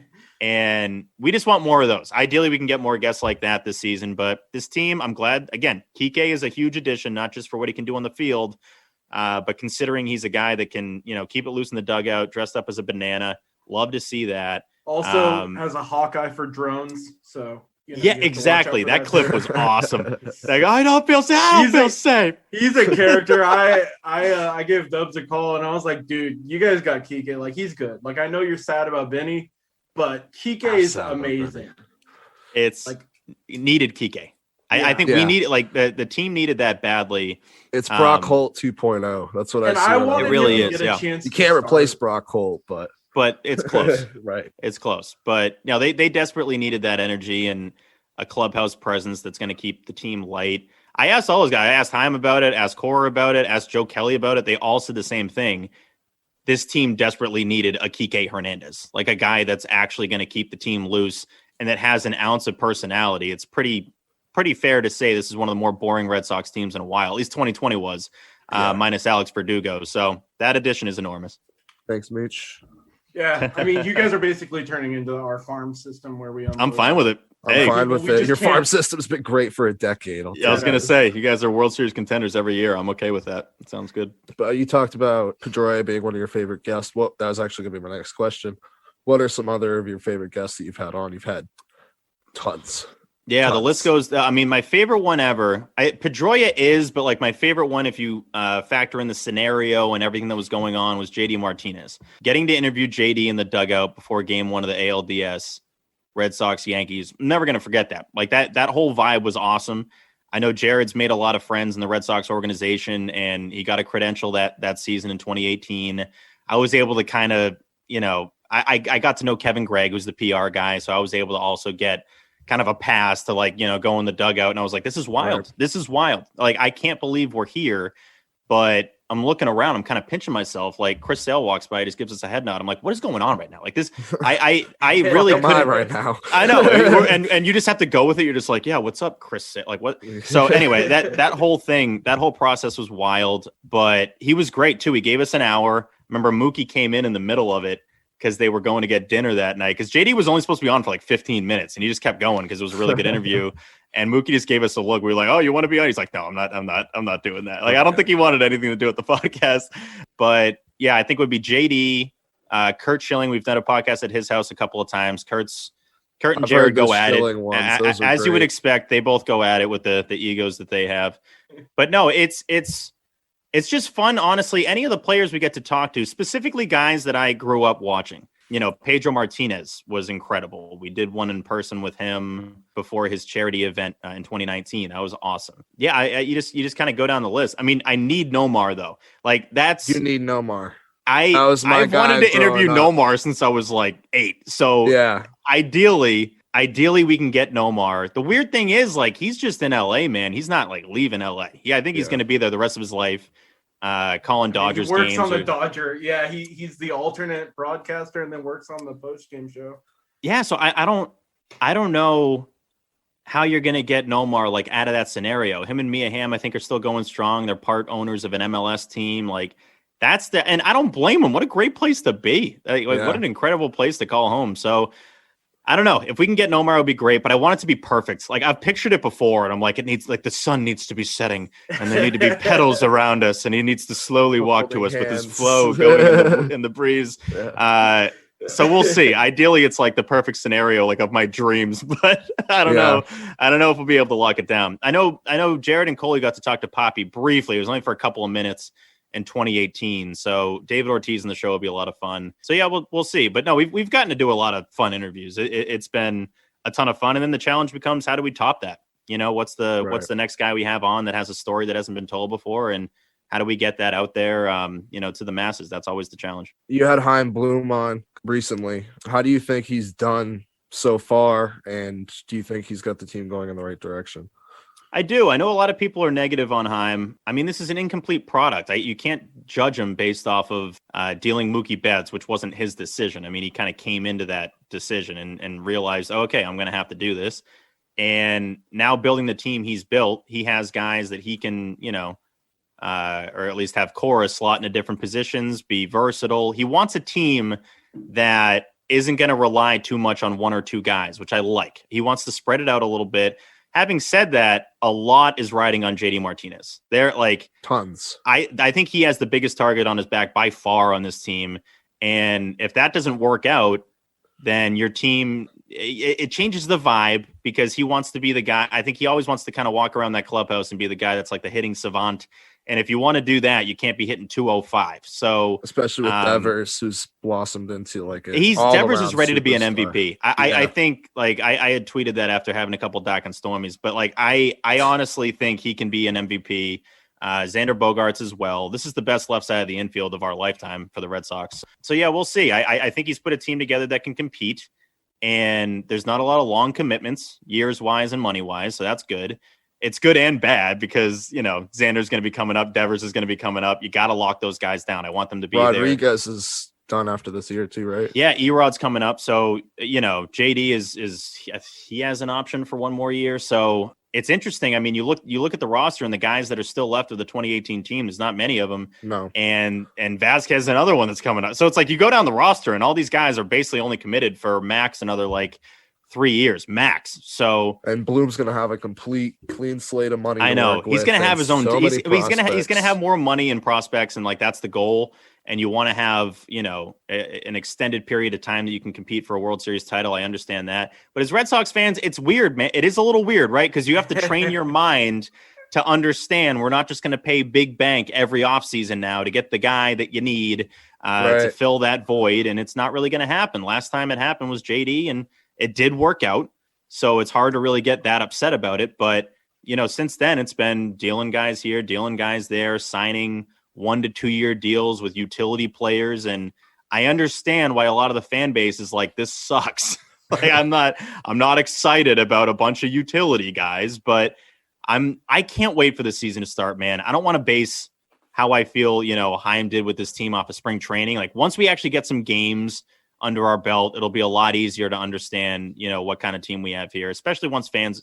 And we just want more of those. Ideally, we can get more guests like that this season. But this team, I'm glad. Again, Kike is a huge addition, not just for what he can do on the field, but considering he's a guy that can, keep it loose in the dugout, dressed up as a banana. Love to see that. Also has a Hawkeye for drones. So yeah, exactly. That clip was awesome. Like, I don't feel safe. I don't feel safe. He's a character. I gave Dubs a call, and I was like, dude, you guys got Kike. Like, he's good. Like, I know you're sad about Benny, but Kike is amazing. It's like needed Kike. I think we need like the team needed that badly. It's Brock Holt 2.0. That's what I see. It really is. Yeah. You can't replace Brock Holt, but it's close. Right. It's close. But they desperately needed that energy and a clubhouse presence that's going to keep the team light. I asked all those guys. I asked Chaim about it, asked Cora about it, asked Joe Kelly about it. They all said the same thing. This team desperately needed a Kike Hernandez, like a guy that's actually going to keep the team loose and that has an ounce of personality. It's pretty fair to say this is one of the more boring Red Sox teams in a while. At least 2020 was, minus Alex Verdugo. So that addition is enormous. Thanks, Mooch. Yeah, I mean, you guys are basically turning into our farm system where we. I'm fine with it. I'm fine But with we it. just Your farm can't- system's been great for a decade. Yeah, I was gonna say you guys are World Series contenders every year. I'm okay with that. It sounds good. But you talked about Perrault being one of your favorite guests. Well, that was actually gonna be my next question. What are some other of your favorite guests that you've had on? You've had tons. Yeah, the Tons. list goes. I mean, my favorite one ever, Pedroia is, but like my favorite one, if you factor in the scenario and everything that was going on, was JD Martinez. Getting to interview JD in the dugout before Game 1 of the ALDS, Red Sox, Yankees. I'm never gonna forget that. Like that whole vibe was awesome. I know Jared's made a lot of friends in the Red Sox organization, and he got a credential that season in 2018. I was able to kind of, I got to know Kevin Gregg, who's the PR guy, so I was able to also get kind of a pass to go in the dugout. And I was like, this is wild. Right. This is wild. Like, I can't believe we're here, but I'm looking around. I'm kind of pinching myself. Like Chris Sale walks by, just gives us a head nod. I'm like, what is going on right now? Like this, I really Am I couldn't right now? I know. And you just have to go with it. You're just like, yeah, what's up, Chris Sale? Like what? So anyway, that whole thing, that whole process was wild, but he was great too. He gave us an hour. Remember Mookie came in the middle of it, because they were going to get dinner that night. Because JD was only supposed to be on for like 15 minutes, and he just kept going because it was a really good interview. And Mookie just gave us a look. We were like, "Oh, you want to be on?" He's like, "No, I'm not doing that." Like, I don't think he wanted anything to do with the podcast. But yeah, I think it would be JD, Kurt Schilling. We've done a podcast at his house a couple of times. Kurt and I've Jared heard the go at it. Schilling ones. Those are As you would great. expect, they both go at it with the egos that they have. But no, it's just fun, honestly. Any of the players we get to talk to, specifically guys that I grew up watching. Pedro Martinez was incredible. We did one in person with him before his charity event in 2019. That was awesome. Yeah, you just kind of go down the list. I mean, I need Nomar though. Like You need Nomar. I've wanted to interview Nomar since I was like 8. So yeah, ideally we can get Nomar. The weird thing is, like, he's just in LA, man. He's not like leaving LA. Yeah, I think he's going to be there the rest of his life. Calling Dodgers he works games. on the Dodger. Yeah, he's the alternate broadcaster and then works on the post game show. Yeah, so I don't know how you're gonna get Nomar like out of that scenario. Him and Mia Hamm, I think, are still going strong. They're part owners of an MLS team. Like and I don't blame them. What a great place to be. What an incredible place to call home. So I don't know. If we can get Nomar, it would be great, but I want it to be perfect. Like, I've pictured it before, and I'm like, it needs, like, the sun needs to be setting, and there need to be petals around us, and he needs to slowly walk to us with his flow going in the breeze. Yeah. So we'll see. Ideally, it's like the perfect scenario, like, of my dreams, but I don't know. I don't know if we'll be able to lock it down. I know Jared and Coley got to talk to Poppy briefly. It was only for a couple of minutes in 2018. So David Ortiz in the show will be a lot of fun. So yeah, we'll see. But no, we've gotten to do a lot of fun interviews. It's been a ton of fun. And then the challenge becomes, how do we top that? What's the next guy we have on that has a story that hasn't been told before? And how do we get that out there, to the masses? That's always the challenge. You had Chaim Bloom on recently. How do you think he's done so far? And do you think he's got the team going in the right direction? I do. I know a lot of people are negative on Chaim. I mean, this is an incomplete product. You can't judge him based off of dealing Mookie Betts, which wasn't his decision. I mean, he kind of came into that decision and realized, okay, I'm going to have to do this. And now building the team he's built, he has guys that he can, or at least have Cora slot into different positions, be versatile. He wants a team that isn't going to rely too much on one or two guys, which I like. He wants to spread it out a little bit. Having said that, a lot is riding on JD Martinez. They're like tons. I think he has the biggest target on his back by far on this team. And if that doesn't work out, then your team, it changes the vibe, because he wants to be the guy. I think he always wants to kind of walk around that clubhouse and be the guy that's like the hitting savant. And if you want to do that, you can't be hitting 205. So especially with Devers, who's blossomed into like Devers is ready to be an MVP. I Yeah. think, like, I had tweeted that after having a couple Dak and Stormies, but like I honestly think he can be an MVP. Xander Bogaerts as well. This is the best left side of the infield of our lifetime for the Red Sox. So yeah, we'll see. I think he's put a team together that can compete, and there's not a lot of long commitments, years wise and money wise. So that's good. It's good and bad, because, Xander's going to be coming up. Devers is going to be coming up. You got to lock those guys down. I want them to be Rodriguez is done after this year too, right? Yeah, Erod's coming up. So, JD he has an option for one more year. So it's interesting. I mean, you look at the roster and the guys that are still left of the 2018 team. There's not many of them. No. And Vasquez, another one that's coming up. So it's like you go down the roster and all these guys are basically only committed for max another like 3 years max. So and Bloom's gonna have a complete clean slate of money. I know he's gonna have his own. He's gonna have more money and prospects, and like that's the goal. And you want to have an extended period of time that you can compete for a World Series title. I understand that, but as Red Sox fans, it's weird, man. It is a little weird, right? Because you have to train your mind to understand we're not just going to pay big bank every offseason now to get the guy that you need to fill that void, and it's not really going to happen. Last time it happened was JD, and it did work out, so it's hard to really get that upset about it. But, since then, it's been dealing guys here, dealing guys there, signing 1 to 2 year deals with utility players, and I understand why a lot of the fan base is like, this sucks. Like, I'm not excited about a bunch of utility guys, but I can't wait for the season to start, man. I don't want to base how I feel, Chaim did with this team off of spring training. Like once we actually get some games under our belt, it'll be a lot easier to understand, what kind of team we have here, especially once fans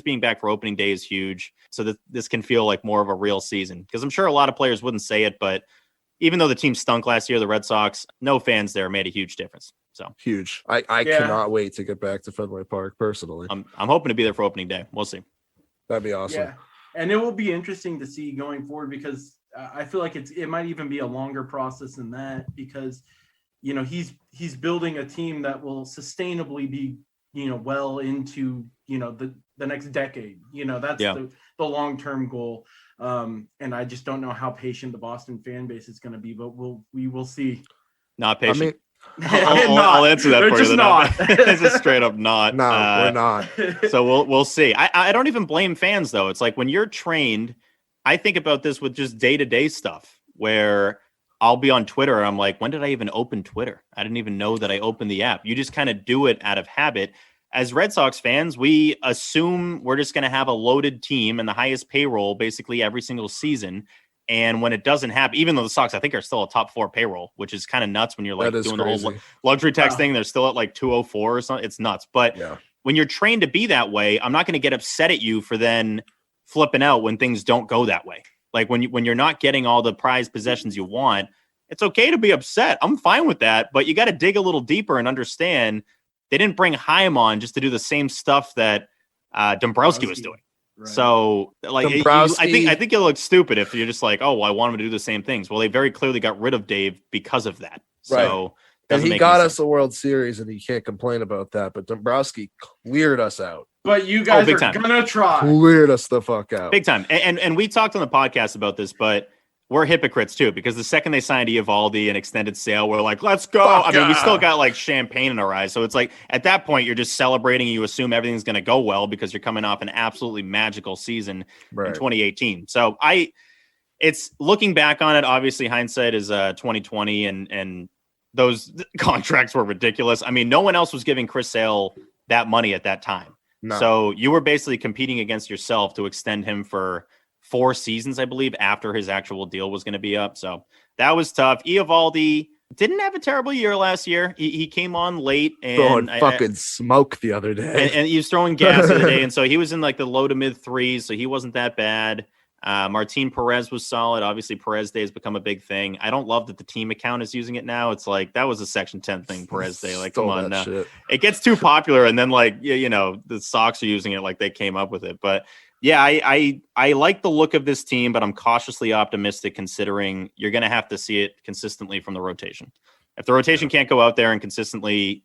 being back for opening day is huge. So that this can feel like more of a real season, because I'm sure a lot of players wouldn't say it, but even though the team stunk last year, the Red Sox, no fans there made a huge difference. So huge. I cannot wait to get back to Fenway Park personally. I'm hoping to be there for opening day. We'll see. That'd be awesome. Yeah. And it will be interesting to see going forward, because I feel like it might even be a longer process than that, because he's building a team that will sustainably be well into the next decade. That's the long-term goal. And I just don't know how patient the Boston fan base is going to be, but we will see. Not patient. I'll answer that They're for just you. Not. It's a straight up not. No, we're not. So we'll see. I don't even blame fans though. It's like when you're trained, I think about this with just day-to-day stuff where I'll be on Twitter and I'm like, when did I even open Twitter? I didn't even know that I opened the app. You just kind of do it out of habit. As Red Sox fans, we assume we're just going to have a loaded team and the highest payroll basically every single season. And when it doesn't happen, even though the Sox, I think, are still a top 4 payroll, which is kind of nuts when you're like doing crazy. The whole luxury tax thing. They're still at like 204 or something. It's nuts. But when you're trained to be that way, I'm not going to get upset at you for then flipping out when things don't go that way. Like when you're not getting all the prized possessions you want, it's okay to be upset. I'm fine with that. But you got to dig a little deeper and understand they didn't bring Chaim on just to do the same stuff that Dombrowski was doing. Right. So, like, I think you'll look stupid if you're just like, oh, well, I want him to do the same things. Well, they very clearly got rid of Dave because of that. So, and he got us a World Series, and you can't complain about that. But Dombrowski cleared us out. But you guys are gonna try. Cleared us the fuck out, big time. And we talked on the podcast about this, but we're hypocrites too, because the second they signed Eovaldi and extended sale, we're like, let's go. We still got like champagne in our eyes. So it's like at that point, you're just celebrating. You assume everything's going to go well because you're coming off an absolutely magical season in 2018. So it's looking back on it. Obviously, hindsight is 2020, and those contracts were ridiculous. I mean, no one else was giving Chris Sale that money at that time. No. So you were basically competing against yourself to extend him for 4 seasons, I believe, after his actual deal was going to be up. So that was tough. Eovaldi didn't have a terrible year last year. He came on late and throwing fucking smoke the other day, and he was throwing gas the other day, and so he was in like the low to mid 3s, so he wasn't that bad. Martin Perez was solid. Obviously, Perez Day has become a big thing. I don't love that the team account is using it now. It's like that was a Section 10 thing, Perez Day. Like, come on, it gets too popular, and then like the Sox are using it like they came up with it, but. Yeah, I like the look of this team, but I'm cautiously optimistic considering you're going to have to see it consistently from the rotation. If the rotation can't go out there and consistently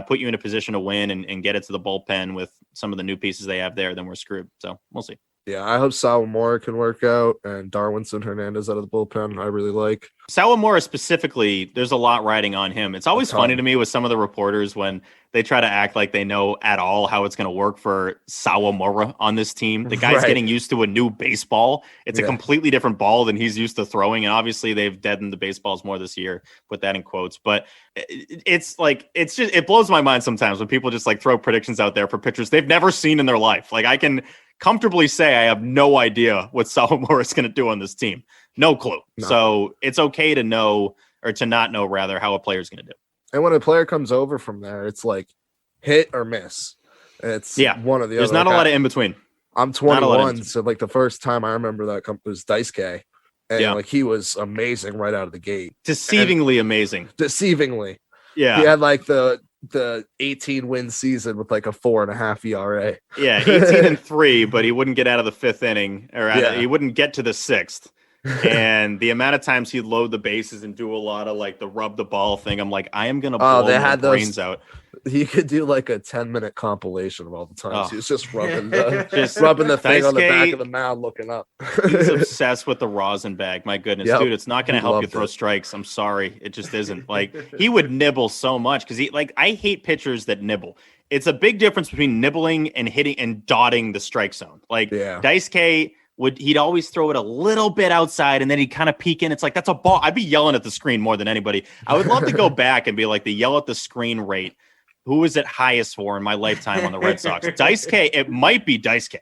put you in a position to win and get it to the bullpen with some of the new pieces they have there, then we're screwed. So we'll see. Yeah, I hope Sawamura can work out and Darwinson Hernandez out of the bullpen. I really like Sawamura specifically. There's a lot riding on him. It's always funny to me with some of the reporters when they try to act like they know at all how it's going to work for Sawamura on this team. The guy's getting used to a new baseball. It's a completely different ball than he's used to throwing. And obviously they've deadened the baseballs more this year, put that in quotes, but it blows my mind sometimes when people just like throw predictions out there for pitchers they've never seen in their life. Like I can comfortably say I have no idea what Sawamura is going to do on this team. No clue. No. So it's okay to know, or to not know rather, how a player is going to do. And when a player comes over from there, it's like hit or miss. It's one of the other. There's not a lot of in between. I'm 21, so like the first time I remember that was Daisuke. And like he was amazing right out of the gate. Deceivingly amazing. Deceivingly. Yeah. He had like the the 18-win season with like a 4.5 ERA. Yeah, 18-3, but he wouldn't get out of the 5th inning, or Yeah. he wouldn't get to the 6th. And the amount of times he'd load the bases and do a lot of like the rub the ball thing, I'm like, I am gonna blow my brains out. He could do like a 10-minute compilation of all the times he was just rubbing the thing on the back of the mound, looking up. He's obsessed with the rosin bag. My goodness, Yep. dude, it's not gonna help you throw strikes. I'm sorry, it just isn't. Like he would nibble so much because I hate pitchers that nibble. It's a big difference between nibbling and hitting and dotting the strike zone. Like Daisuke he'd always throw it a little bit outside and then he'd kind of peek in. It's like, that's a ball. I'd be yelling at the screen more than anybody. I would love to go back and be like the yell at the screen rate. Who is it highest for in my lifetime on the Red Sox? Daisuke, it might be Daisuke.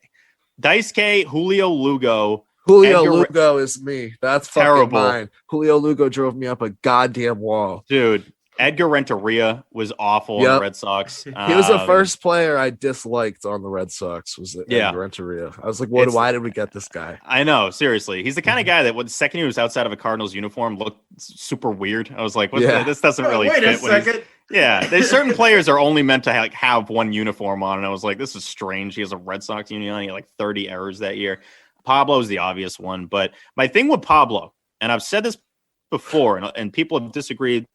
Daisuke, Julio Lugo. Lugo is me. That's terrible. Fucking mine. Julio Lugo drove me up a goddamn wall. Dude, Edgar Renteria was awful on the Red Sox. He was the first player I disliked on the Red Sox. Was Edgar Renteria? I was like, why did we get this guy? I know, seriously. He's the kind of guy that the second he was outside of a Cardinals uniform looked super weird. I was like, this doesn't really fit. Wait a second. There's certain players are only meant to have one uniform on, and I was like, this is strange. He has a Red Sox uniform. He had like 30 errors that year. Pablo's the obvious one, but my thing with Pablo, and I've said this before, and people have disagreed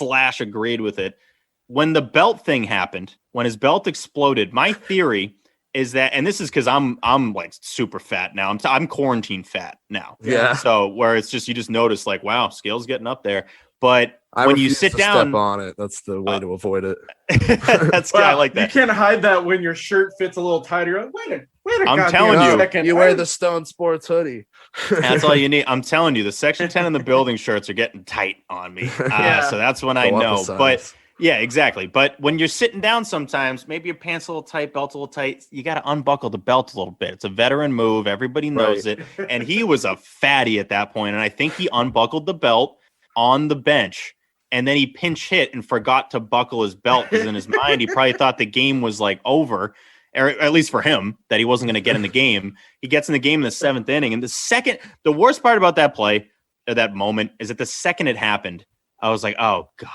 / agreed with it. When the belt thing happened, when his belt exploded, my theory is that, and this is because I'm like super fat now. I'm quarantine fat now. Yeah. So where it's just you just notice like, wow, scale's getting up there. But when you sit down, step on it. That's the way to avoid it. I like that. You can't hide that when your shirt fits a little tighter. You're like, wait a I'm telling you, second. You wear the Stone Sports hoodie. That's all you need. I'm telling you, the Section 10 in the building shirts are getting tight on me. So that's when I know. But yeah, exactly. But when you're sitting down sometimes, maybe your pants a little tight, belt's a little tight. You got to unbuckle the belt a little bit. It's a veteran move. Everybody knows it. And he was a fatty at that point. And I think he unbuckled the belt on the bench. And then he pinch hit and forgot to buckle his belt because in his mind, he probably thought the game was like over. Or at least for him, that he wasn't going to get in the game. He gets in the game in the 7th inning. And the worst part about that play, or that moment, is that the second it happened, I was like, oh, God.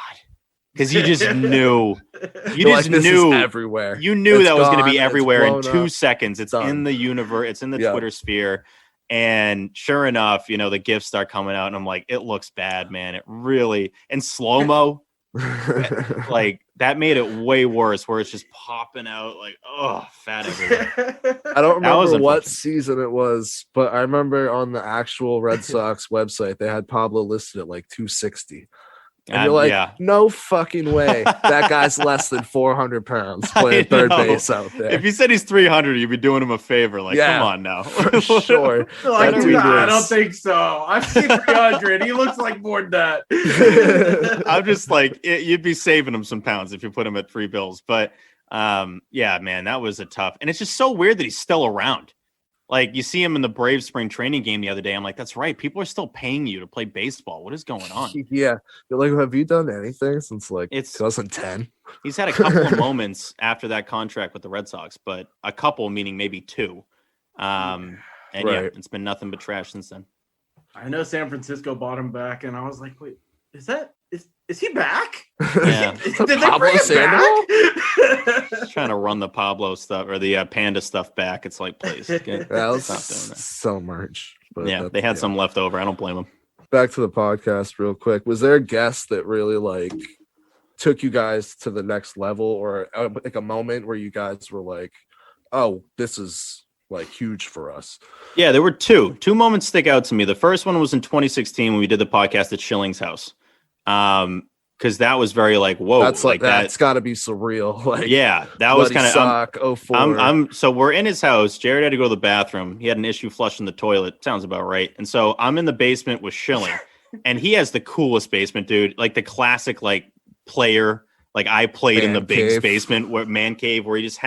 Because you just knew. You just knew. Everywhere. You knew it's that was going to gone, be everywhere in 2 up. seconds. It's Done. in the universe. It's in the Twitter sphere. And sure enough, the gifs start coming out. And I'm like, it looks bad, man. It really. And slow-mo. Like that made it way worse where it's just popping out like fat everywhere. I don't remember what season it was, but I remember on the actual Red Sox website they had Pablo listed at like 260. And you're like, no fucking way. That guy's less than 400 pounds playing third base out there. If you said he's 300, you'd be doing him a favor. Like, come on now. For sure. Like, I don't think so. I've seen 300. He looks like more than that. I'm just like, you'd be saving him some pounds if you put him at $3 bills. But yeah, man, that was a tough. And it's just so weird that he's still around. Like you see him in the Braves spring training game the other day. I'm like, that's right. People are still paying you to play baseball. What is going on? Yeah. You're like, have you done anything since like 2010? He's had a couple of moments after that contract with the Red Sox, but a couple meaning maybe 2. And yeah, it's been nothing but trash since then. I know San Francisco bought him back, and I was like, wait, is he back? Yeah. Did they bring him back? Just trying to run the Pablo stuff or the Panda stuff back. It's like, please, stop doing that. So much. But yeah, they had some left over. I don't blame them. Back to the podcast real quick. Was there a guest that really like took you guys to the next level, or like a moment where you guys were like, oh, this is like huge for us? Yeah, there were two moments stick out to me. The first one was in 2016 when we did the podcast at Schilling's house. Because that was very like, whoa, that's got to be surreal. Like, yeah, that was kind of. 04. So we're in his house. Jared had to go to the bathroom. He had an issue flushing the toilet. Sounds about right. And so I'm in the basement with Schilling, and he has the coolest basement, dude. Like the classic like player. Like I played in the Bigs basement where man cave where he's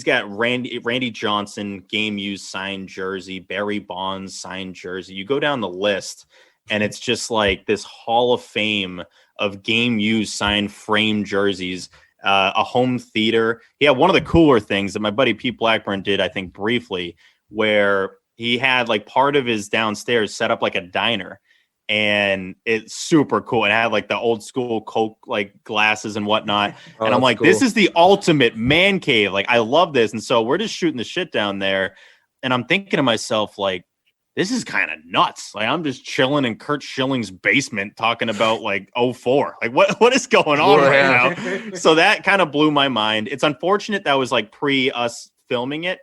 got Randy Johnson game used signed jersey, Barry Bonds signed jersey. You go down the list. And it's just like this Hall of Fame of game used signed frame jerseys, a home theater. He had one of the cooler things that my buddy Pete Blackburn did, I think, briefly, where he had like part of his downstairs set up like a diner. and it's super cool. It had like the old school Coke like glasses and whatnot. Oh, And I'm that's like, cool. this is the ultimate man cave. Like, I love this. And so we're just shooting the shit down there. And I'm thinking to myself, like, this is kind of nuts. Like, I'm just chilling in Kurt Schilling's basement talking about like 04. Like, what is going on right now? So that kind of blew my mind. It's unfortunate that was like pre us filming it.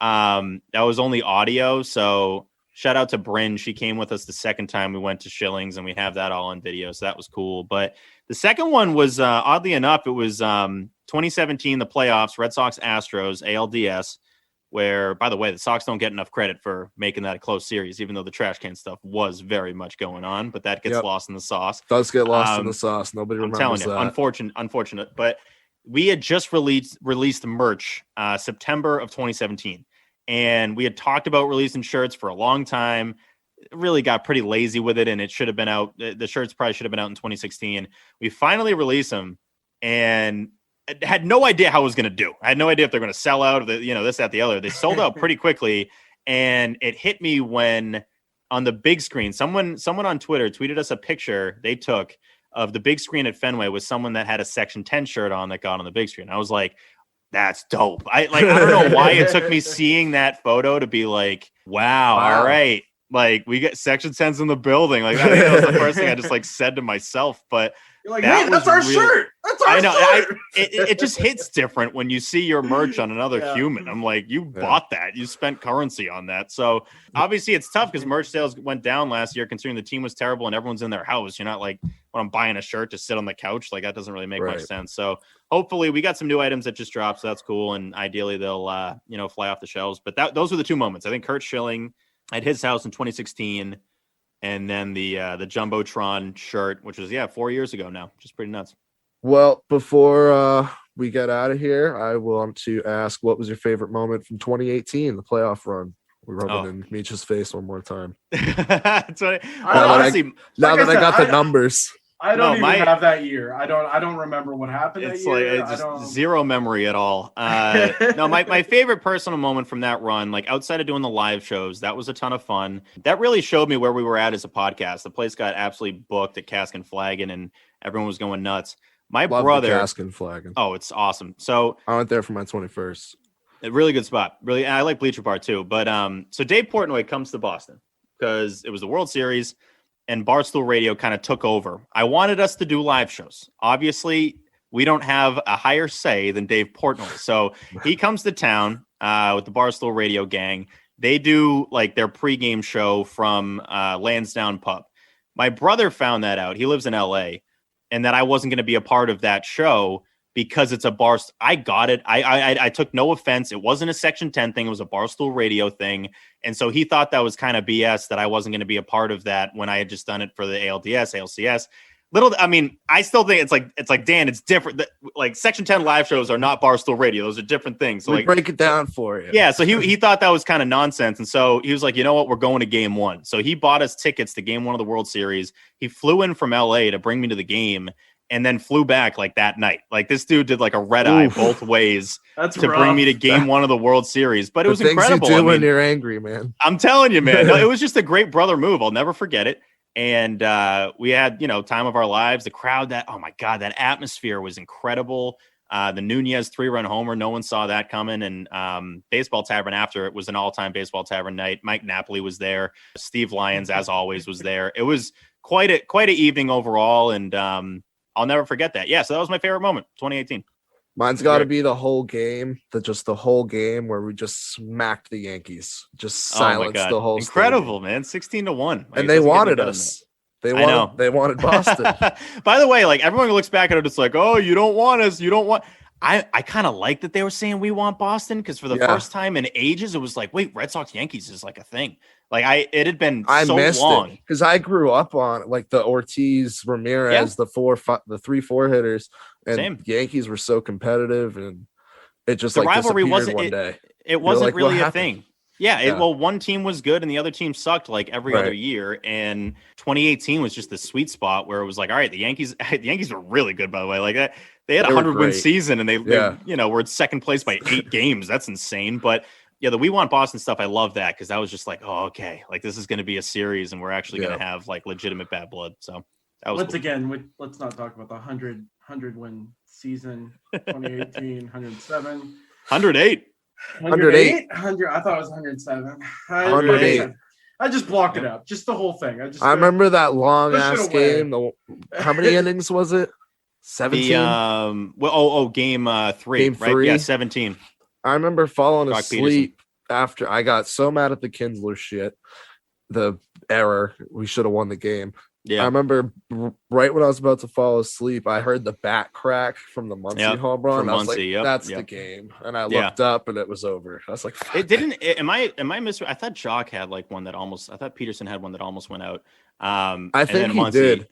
That was only audio. So shout out to Bryn. She came with us the second time we went to Schilling's, and we have that all on video. So that was cool. But the second one was, oddly enough, it was 2017, the playoffs, Red Sox Astros, ALDS, where, by the way, the Sox don't get enough credit for making that a close series, even though the trash can stuff was very much going on, but that gets lost in the sauce. Does get lost in the sauce. Nobody remembers I'm telling you, that. unfortunate. But we had just released merch September of 2017. And we had talked about releasing shirts for a long time. It really got pretty lazy with it, and it should have been out. The shirts probably should have been out in 2016. We finally released them, and I had no idea how it was going to do. I had no idea if they're going to sell out, this, that, the other. They sold out pretty quickly, and it hit me when on the big screen, someone on Twitter tweeted us a picture they took of the big screen at Fenway with someone that had a Section 10 shirt on that got on the big screen. I was like, that's dope. I don't know why it took me seeing that photo to be like, wow. All right. Like, we get Section 10s in the building. Like, I think that was the first thing I just like said to myself. But you're like, hey, that's our shirt. That's our shirt. It just hits different when you see your merch on another human. I'm like, you bought that. You spent currency on that. So obviously it's tough because merch sales went down last year considering the team was terrible and everyone's in their house. You're not like, when I'm buying a shirt to sit on the couch, like that doesn't really make much sense. So hopefully we got some new items that just dropped. So that's cool. And ideally they'll, fly off the shelves. But those were the two moments. I think Kurt Schilling at his house in 2016. And then the Jumbotron shirt, which was 4 years ago now, which is pretty nuts. Well, before we get out of here, I want to ask, what was your favorite moment from 2018, the playoff run? We're rubbing in Meech's face one more time. That's what now that I got the numbers. I don't even have that year. I don't remember what happened. It's just zero memory at all. No, my favorite personal moment from that run, like outside of doing the live shows, that was a ton of fun. That really showed me where we were at as a podcast. The place got absolutely booked at Cask and Flagon, and everyone was going nuts. My brother, Cask and Flagon. Oh, it's awesome. So I went there for my 21st. A really good spot. Really, I like Bleacher Bar too. But so Dave Portnoy comes to Boston because it was the World Series. And Barstool Radio kind of took over. I wanted us to do live shows. Obviously, we don't have a higher say than Dave Portnoy. So he comes to town with the Barstool Radio gang. They do like their pregame show from Lansdowne Pub. My brother found that out. He lives in LA, and that I wasn't going to be a part of that show because it's a Barstool. I got it. I took no offense. It wasn't a Section 10 thing. It was a Barstool Radio thing. And so he thought that was kind of BS that I wasn't going to be a part of that when I had just done it for the ALDS, ALCS. I still think it's like, Dan, it's different. Like Section 10 live shows are not Barstool Radio. Those are different things. So we break it down for you. Yeah. So he thought that was kind of nonsense. And so he was like, you know what? We're going to game one. So he bought us tickets to game one of the World Series. He flew in from LA to bring me to the game and then flew back like that night. Like this dude did like a red eye both ways bring me to game one of the World Series. But it was incredible. You do when you're angry, man. I'm telling you, man. No, it was just a great brother move. I'll never forget it. And we had, time of our lives. The crowd, oh my God, that atmosphere was incredible. The Nunez 3-run homer, no one saw that coming. And Baseball Tavern after it was an all-time Baseball Tavern night. Mike Napoli was there. Steve Lyons, as always, was there. It was quite an evening overall. And I'll never forget that. Yeah, so that was my favorite moment, 2018. Mine's got to be the whole game, the whole game where we just smacked the Yankees, just silenced the whole. Incredible, stadium. Man, 16-1, and they wanted us. They wanted Boston. By the way, like everyone who looks back at it, it's like, oh, you don't want us. You don't want. I kind of like that they were saying we want Boston because for the first time in ages, it was like, wait, Red Sox Yankees is like a thing. Like it had been so long because I grew up on like the Ortiz, Ramirez, the 3-4 hitters, and Yankees were so competitive, and it just the like rivalry wasn't one day. It wasn't really a thing. Yeah, well, one team was good and the other team sucked like every other year. And 2018 was just the sweet spot where it was like, all right, the Yankees were really good, by the way. Like that, they had a 100-win season and they were in second place by 8 games. That's insane. But the We Want Boston stuff, I love that because that was just like, oh, okay, like this is going to be a series and we're actually going to have like legitimate bad blood. So that was Once cool. again, let's not talk about the 100 win season 2018, 107. 108. 108? 100. I thought it was 107. 108. I just blocked it out. Just the whole thing. I remember that long push it ass away. game. How many innings was it? 17. Game 3. Game right? 3? Yeah, 17. I remember falling Jock asleep after I got so mad at the Kinsler shit. The error. We should have won the game. Yeah. I remember right when I was about to fall asleep, I heard the bat crack from the Muncie home run. From I was like, Muncie, that's the game. And I looked up and it was over. I was like, fuck. It didn't. Am I missing? I thought Jock had like one that almost. I thought Peterson had one that almost went out. I think he did.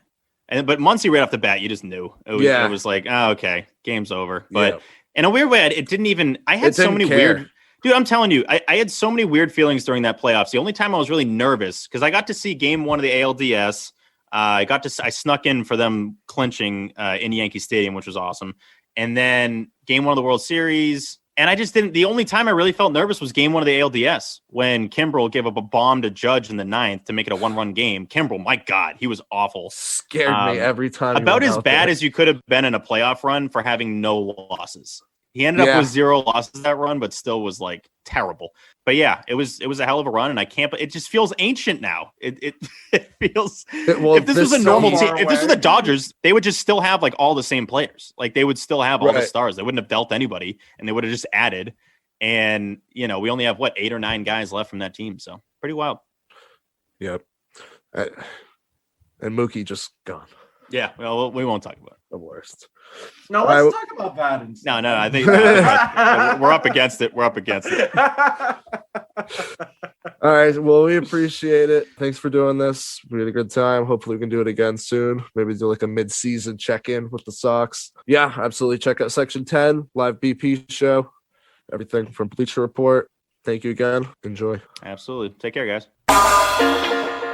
But Muncie right off the bat, you just knew. It was like, oh, okay, game's over. But in a weird way, it didn't even. I had so many weird. Dude, I'm telling you, I had so many weird feelings during that playoffs. The only time I was really nervous because I got to see Game 1 of the ALDS. I snuck in for them clinching in Yankee Stadium, which was awesome. And then Game 1 of the World Series. And I just didn't. The only time I really felt nervous was Game 1 of the ALDS when Kimbrel gave up a bomb to Judge in the 9th to make it a 1-run game. Kimbrel, my God, he was awful. Scared me every time. About as bad as you could have been in a playoff run for having no losses. He ended up with 0 losses that run, but still was like terrible. But yeah, it was a hell of a run, and I can't. It just feels ancient now. It feels. If this was a normal team, if this was the Dodgers, they would just still have like all the same players. Like they would still have all the stars. They wouldn't have dealt anybody, and they would have just added. And we only have 8 or 9 guys left from that team, so pretty wild. Yep. And Mookie just gone. Yeah, well, we won't talk about it. The worst. No, let's talk about that. No, I think we're up against it. We're up against it. All right. Well, we appreciate it. Thanks for doing this. We had a good time. Hopefully we can do it again soon. Maybe do like a mid-season check-in with the Sox. Yeah, absolutely. Check out Section 10, live BP show. Everything from Bleacher Report. Thank you again. Enjoy. Absolutely. Take care, guys.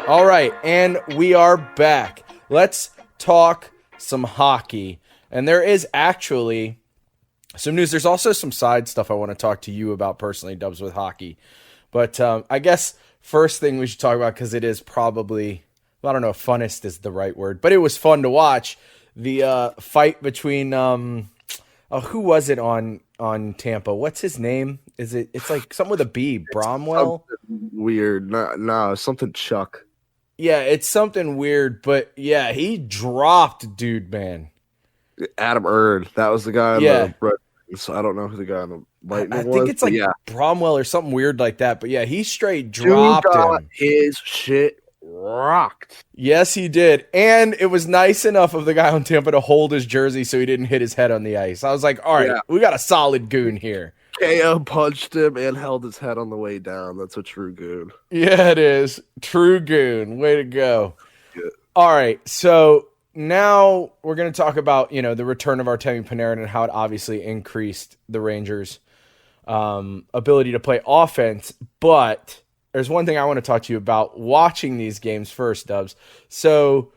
All right, and we are back. Let's talk some hockey. And there is actually some news. There's also some side stuff I want to talk to you about personally, Dubs, with hockey. But I guess first thing we should talk about, because it is probably, I don't know if funnest is the right word, but it was fun to watch. The fight between, who was it on Tampa? What's his name? It's like something with a B, Bromwell? Weird. No, something Chuck. Yeah, it's something weird, but yeah, he dropped dude, man. Adam Erd. That was the guy on the Red Wings. I don't know who the guy on the Lightning was. I think it's like Bromwell or something weird like that. But yeah, he straight dropped him. His shit rocked. Yes, he did. And it was nice enough of the guy on Tampa to hold his jersey so he didn't hit his head on the ice. I was like, all right, we got a solid goon here. KO punched him and held his head on the way down. That's a true goon. Yeah, it is. True goon. Way to go. Yeah. All right, so now we're going to talk about, the return of Artemi Panarin and how it obviously increased the Rangers' ability to play offense. But there's one thing I want to talk to you about watching these games first, Dubs. So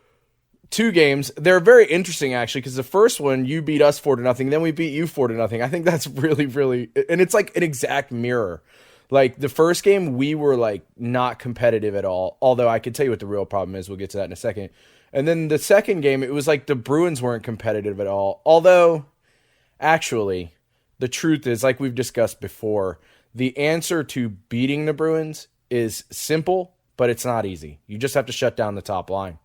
2 games. They're very interesting, actually, because the first one, you beat us 4-0, then we beat you 4-0. I think that's really, really, and it's like an exact mirror. Like the first game, we were like not competitive at all. Although I could tell you what the real problem is. We'll get to that in a second. And then the second game, it was like the Bruins weren't competitive at all. Although, actually, the truth is, like we've discussed before, the answer to beating the Bruins is simple, but it's not easy. You just have to shut down the top line.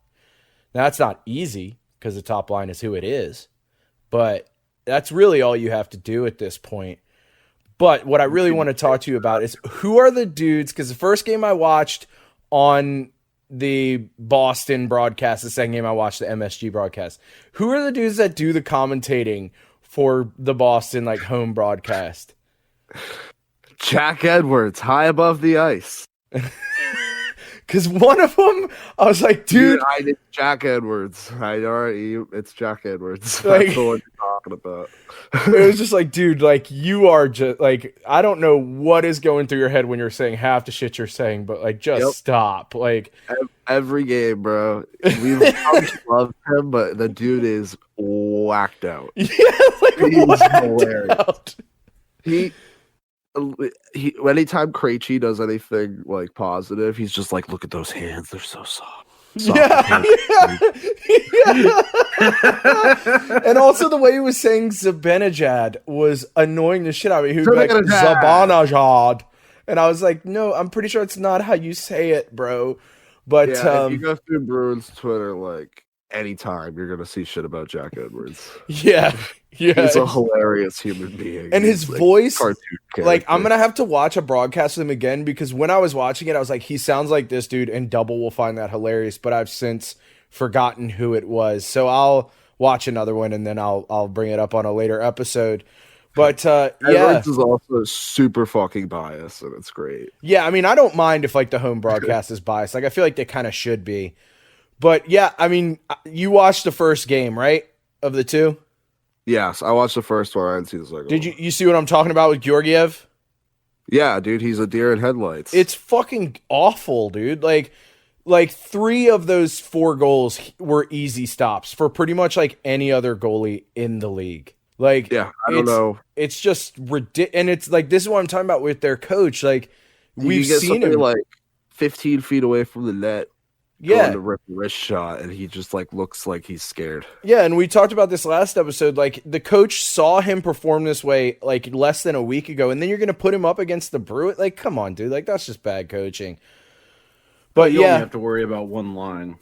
Now, that's not easy because the top line is who it is, but that's really all you have to do at this point. But what I really want to talk to you about is who are the dudes, because the first game I watched on the Boston broadcast, the second game I watched the MSG broadcast, who are the dudes that do the commentating for the Boston home broadcast? Jack Edwards, high above the ice. Because one of them, I was like, dude. It's Jack Edwards. It's Jack Edwards. Like, that's what you're talking about. It was just like, dude, you are just, I don't know what is going through your head when you're saying half the shit you're saying, but, just stop. Every game, bro. We've loved him, but the dude is whacked out. Yeah, he's whacked hilarious. out. anytime Krejci does anything like positive, he's just like, look at those hands, they're so soft. Yeah. And also the way he was saying Zibanejad was annoying the shit out of me. He would be like Zabanajad. And I was like, no, I'm pretty sure it's not how you say it, bro. But if you go through Bruins Twitter, like anytime you're gonna see shit about Jack Edwards. Yeah. He's a hilarious human being. And his like, voice, cartoon like, I'm character. gonna have to watch a broadcast of him again because when I was watching it, I was like, he sounds like this dude, and Double will find that hilarious. But I've since forgotten who it was, so I'll watch another one and then I'll bring it up on a later episode. But yeah, Edwards is also super fucking biased, and it's great. yeah, I mean, I don't mind if like the home broadcast is biased. Like, I feel like they kind of should be. But yeah, I mean, you watched the first game, right? Of the two? Yes, I watched the first one. I didn't see the second. Did one. you see what I'm talking about with Georgiev? Yeah, dude, he's a deer in headlights. It's fucking awful, dude. Like 3 of those 4 goals were easy stops for pretty much like any other goalie in the league. Like, yeah, I don't know. It's just ridiculous, and it's like this is what I'm talking about with their coach. Like, we've seen him like 15 feet away from the net. Yeah, to rip the wrist shot, and he just like looks like he's scared. Yeah, and we talked about this last episode. Like, the coach saw him perform this way like less than a week ago, and then you're gonna put him up against the Bruins. Like, come on, dude. Like, that's just bad coaching. But you yeah, only have to worry about one line.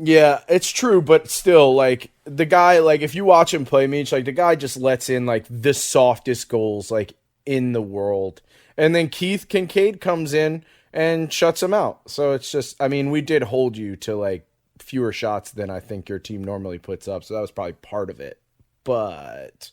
Yeah, it's true, but still, like, the guy, like, if you watch him play Meech, like, the guy just lets in, like, the softest goals, like, in the world. And then Keith Kincaid comes in and shuts him out. So it's just, I mean, we did hold you to, like, fewer shots than I think your team normally puts up. So that was probably part of it. But,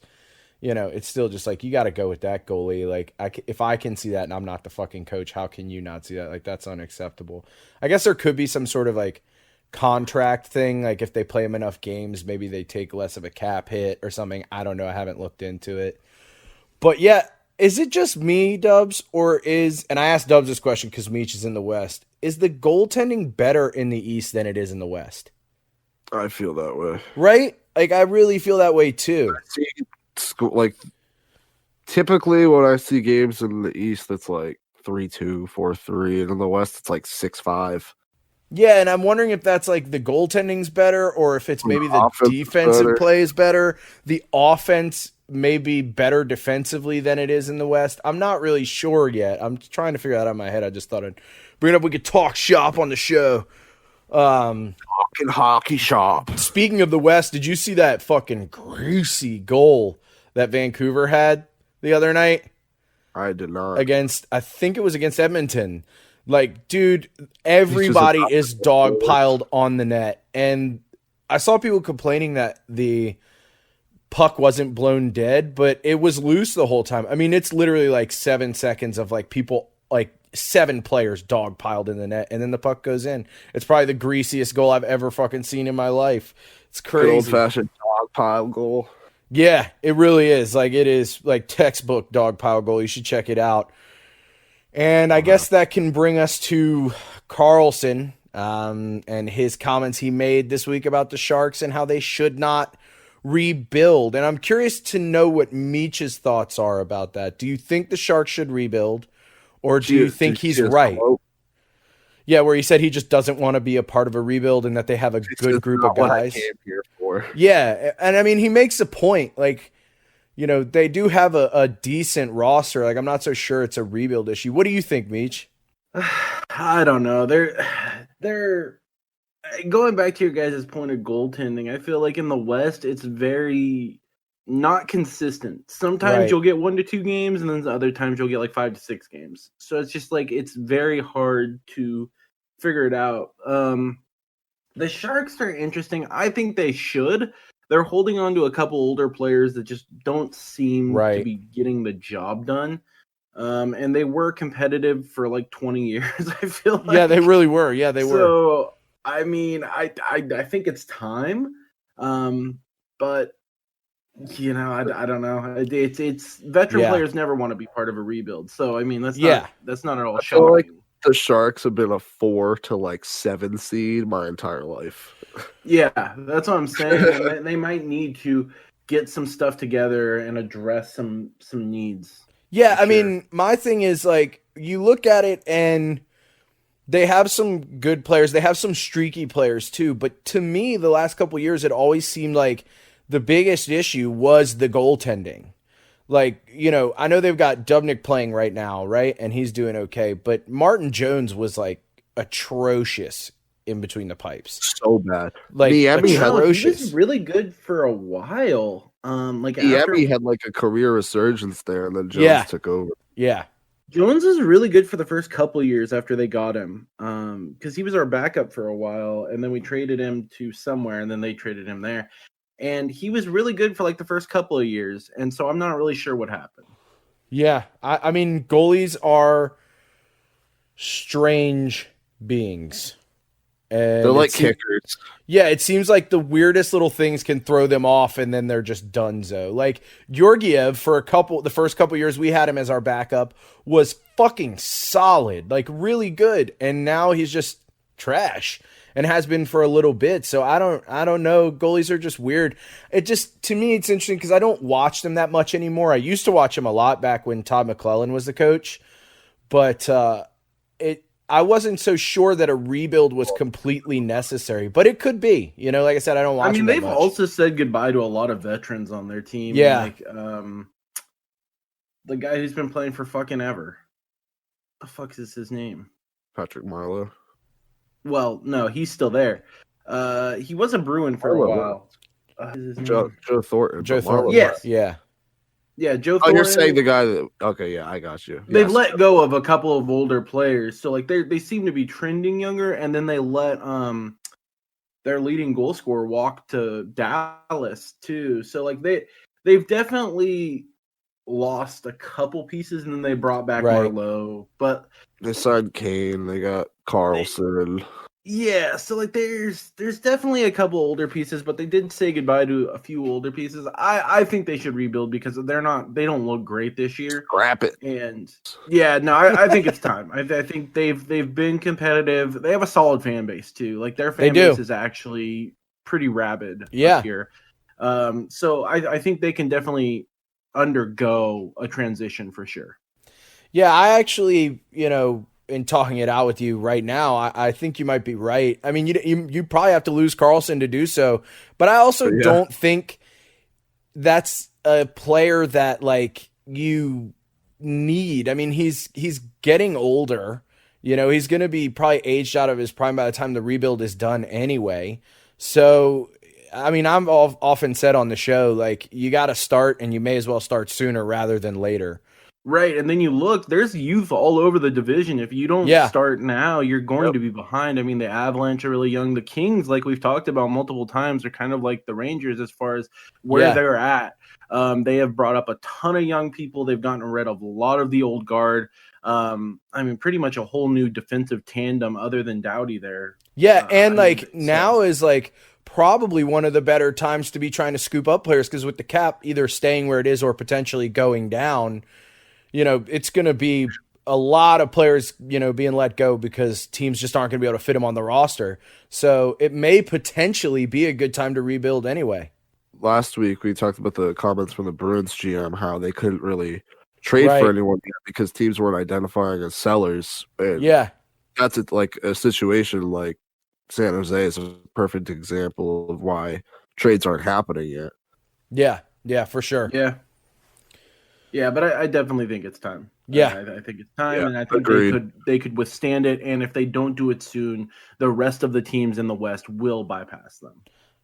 you know, it's still just, like, you got to go with that goalie. Like, if I can see that and I'm not the fucking coach, how can you not see that? Like, that's unacceptable. I guess there could be some sort of, like, contract thing, like if they play him enough games, maybe they take less of a cap hit or something. I don't know. I haven't looked into it. But yeah, is it just me, Dubs, or and I asked Dubs this question because Meech is in the West, is the goaltending better in the East than it is in the West? I feel that way. Right? Like, I really feel that way too. Like, typically when I see games in the East, it's like 3-2, 4-3, and in the West, it's like 6-5. Yeah, and I'm wondering if that's like the goaltending's better or if it's maybe the defensive better. play is better. The offense may be better defensively than it is in the West. I'm not really sure yet. I'm trying to figure that out in my head. I just thought I'd bring it up. We could talk shop on the show. Talking hockey shop. Speaking of the West, did you see that fucking greasy goal that Vancouver had the other night? I did not. I think it was against Edmonton. Like, dude, everybody is dogpiled on the net. And I saw people complaining that the puck wasn't blown dead, but it was loose the whole time. I mean, it's literally like 7 seconds of like people, like 7 players dogpiled in the net, and then the puck goes in. It's probably the greasiest goal I've ever fucking seen in my life. It's crazy. Old-fashioned dogpile goal. Yeah, it really is. Like, it is like textbook dogpile goal. You should check it out. And I guess that can bring us to Carlson and his comments he made this week about the Sharks and how they should not rebuild. And I'm curious to know what Meech's thoughts are about that. Do you think the Sharks should rebuild, or do you think he's right? Yeah, where he said he just doesn't want to be a part of a rebuild and that they have a good group of guys. What I came here for. Yeah, and I mean, he makes a point. Like, you know, they do have a decent roster. Like, I'm not so sure it's a rebuild issue. What do you think, Meech? I don't know. They're going back to your guys' point of goaltending. I feel like in the West, it's very not consistent. Sometimes you'll get 1 to 2 games, and then other times you'll get like 5 to 6 games. So it's just like it's very hard to figure it out. The Sharks are interesting. I think they should. They're holding on to a couple older players that just don't seem to be getting the job done. And they were competitive for like 20 years, I feel like. Yeah, they really were. Yeah, they were. So, I mean, I think it's time. But, you know, I don't know. It's veteran players never want to be part of a rebuild. So, I mean, that's not at all shocking. Like the Sharks have been a 4 to 7 seed my entire life. Yeah, that's what I'm saying. They might need to get some stuff together and address some needs. Yeah, For I sure. mean, my thing is like you look at it and they have some good players. They have some streaky players too. But to me, the last couple years, it always seemed like the biggest issue was the goaltending. Like, I know they've got Dubnik playing right now, right? And he's doing okay. But Martin Jones was like atrocious in between the pipes. So bad. Like Niemi had, No, he was atrocious. really good for a while. Like after Niemi had like a career resurgence there, and then Jones Yeah. took over. Yeah. Jones was really good for the first couple years after they got him, because he was our backup for a while, and then we traded him to somewhere, and then they traded him there, and he was really good for like the first couple of years, and so I'm not really sure what happened. Yeah. I mean, goalies are strange beings. And They're like it se- kickers. Yeah, it seems like the weirdest little things can throw them off, and then they're just donezo. Like Georgiev, for the first couple years we had him as our backup, was fucking solid, like really good, and now he's just trash, and has been for a little bit. So I don't know. Goalies are just weird. It just to me it's interesting because I don't watch them that much anymore. I used to watch them a lot back when Todd McClellan was the coach, but I wasn't so sure that a rebuild was completely necessary, but it could be. Like I said, I don't watch. I mean, them that they've much. also said goodbye to a lot of veterans on their team. Yeah. Like the guy who's been playing for fucking ever. The fuck is his name? Patrick Marlowe. Well, no, he's still there. He was a Bruin for a Marlowe. while. His Joe name? Thornton. Joe but Marlowe- Thornton. Yes. Yeah. Yeah, Joe Oh, Thornton. you're saying the guy that? Okay, yeah, I got you. They've Yes. let go of a couple of older players, so like they seem to be trending younger, and then they let their leading goal scorer walk to Dallas too. So like they've definitely lost a couple pieces, and then they brought back Right. Marlowe. But They signed Kane. They got Carlson. yeah, so like there's definitely a couple older pieces, but they did say goodbye to a few older pieces. I think they should rebuild because they don't look great this year. Scrap it. And yeah, no, I think it's time. I think they've been competitive. They have a solid fan base too. Like their fan They do. base is actually pretty rabid Yeah. up here. So I think they can definitely undergo a transition for sure. Yeah, I actually, in talking it out with you right now, I think you might be right. I mean, you probably have to lose Carlson to do so, but I also Yeah. don't think that's a player that like you need. I mean, he's getting older. He's going to be probably aged out of his prime by the time the rebuild is done anyway. So, I mean, I'm often said on the show, like, you got to start, and you may as well start sooner rather than later. Right, and then you look, there's youth all over the division. If you don't Yeah. start now, you're going Yep. to be behind. I mean, the Avalanche are really young. The Kings, like we've talked about multiple times, are kind of like the Rangers as far as where Yeah. they're at. They have brought up a ton of young people. They've gotten rid of a lot of the old guard. I mean, pretty much a whole new defensive tandem other than Doughty there. Yeah, and I mean, like so- now is like probably one of the better times to be trying to scoop up players because with the cap either staying where it is or potentially going down, it's going to be a lot of players, being let go because teams just aren't going to be able to fit them on the roster. So it may potentially be a good time to rebuild anyway. Last week we talked about the comments from the Bruins GM, how they couldn't really trade Right. for anyone yet because teams weren't identifying as sellers. And Yeah. that's like a situation like San Jose is a perfect example of why trades aren't happening yet. Yeah. Yeah, for sure. Yeah, but I definitely think it's time. Yeah. I think it's time, Yeah, and I think agreed. they could withstand it. And if they don't do it soon, the rest of the teams in the West will bypass them.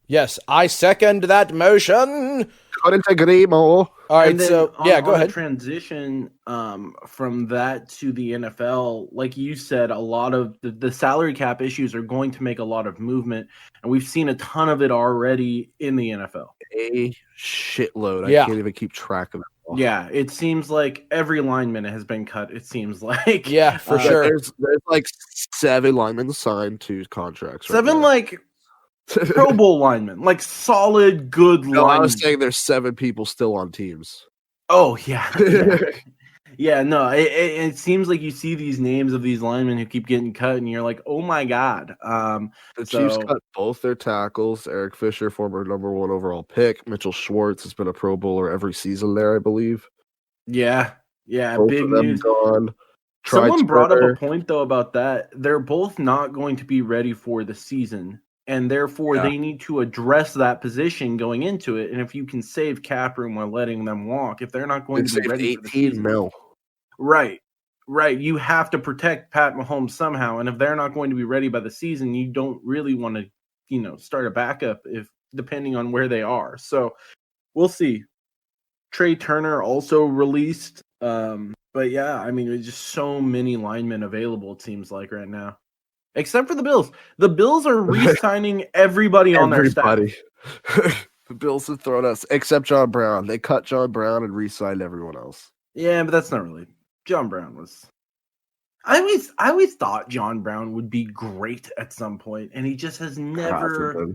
Yes, I second that motion. Couldn't agree more. All right, And then so on- yeah, go on a ahead. transition from that to the NFL, like you said, a lot of the salary cap issues are going to make a lot of movement, and we've seen a ton of it already in the NFL. A shitload. Yeah. I can't even keep track of it all. Yeah, it seems like every lineman has been cut. It seems like Yeah, for Uh, sure. There's like 7 linemen signed to contracts. right 7 now. like Pro Bowl linemen, like solid good No, I linemen. was saying there's 7 people still on teams. Oh yeah, yeah. Yeah, no, it seems like you see these names of these linemen who keep getting cut, and you're like, oh my god. The Chiefs So- cut both their tackles. Eric Fisher, former #1 overall pick. Mitchell Schwartz has been a Pro Bowler every season there, I believe. Yeah, Yeah, Both big of them news. gone. Someone brought up a Turner. point though about that. They're both not going to be ready for the season, and therefore Yeah. they need to address that position going into it. And if you can save cap room while letting them walk, if they're not going They to be saved ready for the 18 season, mil. right, you have to protect Pat Mahomes somehow. And if they're not going to be ready by the season, you don't really want to, start a backup if depending on where they are. So we'll see. Trey Turner also released. But yeah, I mean, there's just so many linemen available, it seems like right now. Except for the Bills. The Bills are re-signing everybody on their staff. Everybody. The Bills have thrown us, except John Brown. They cut John Brown and re-signed everyone else. Yeah, but that's not really. John Brown was. I always thought John Brown would be great at some point, and he just has never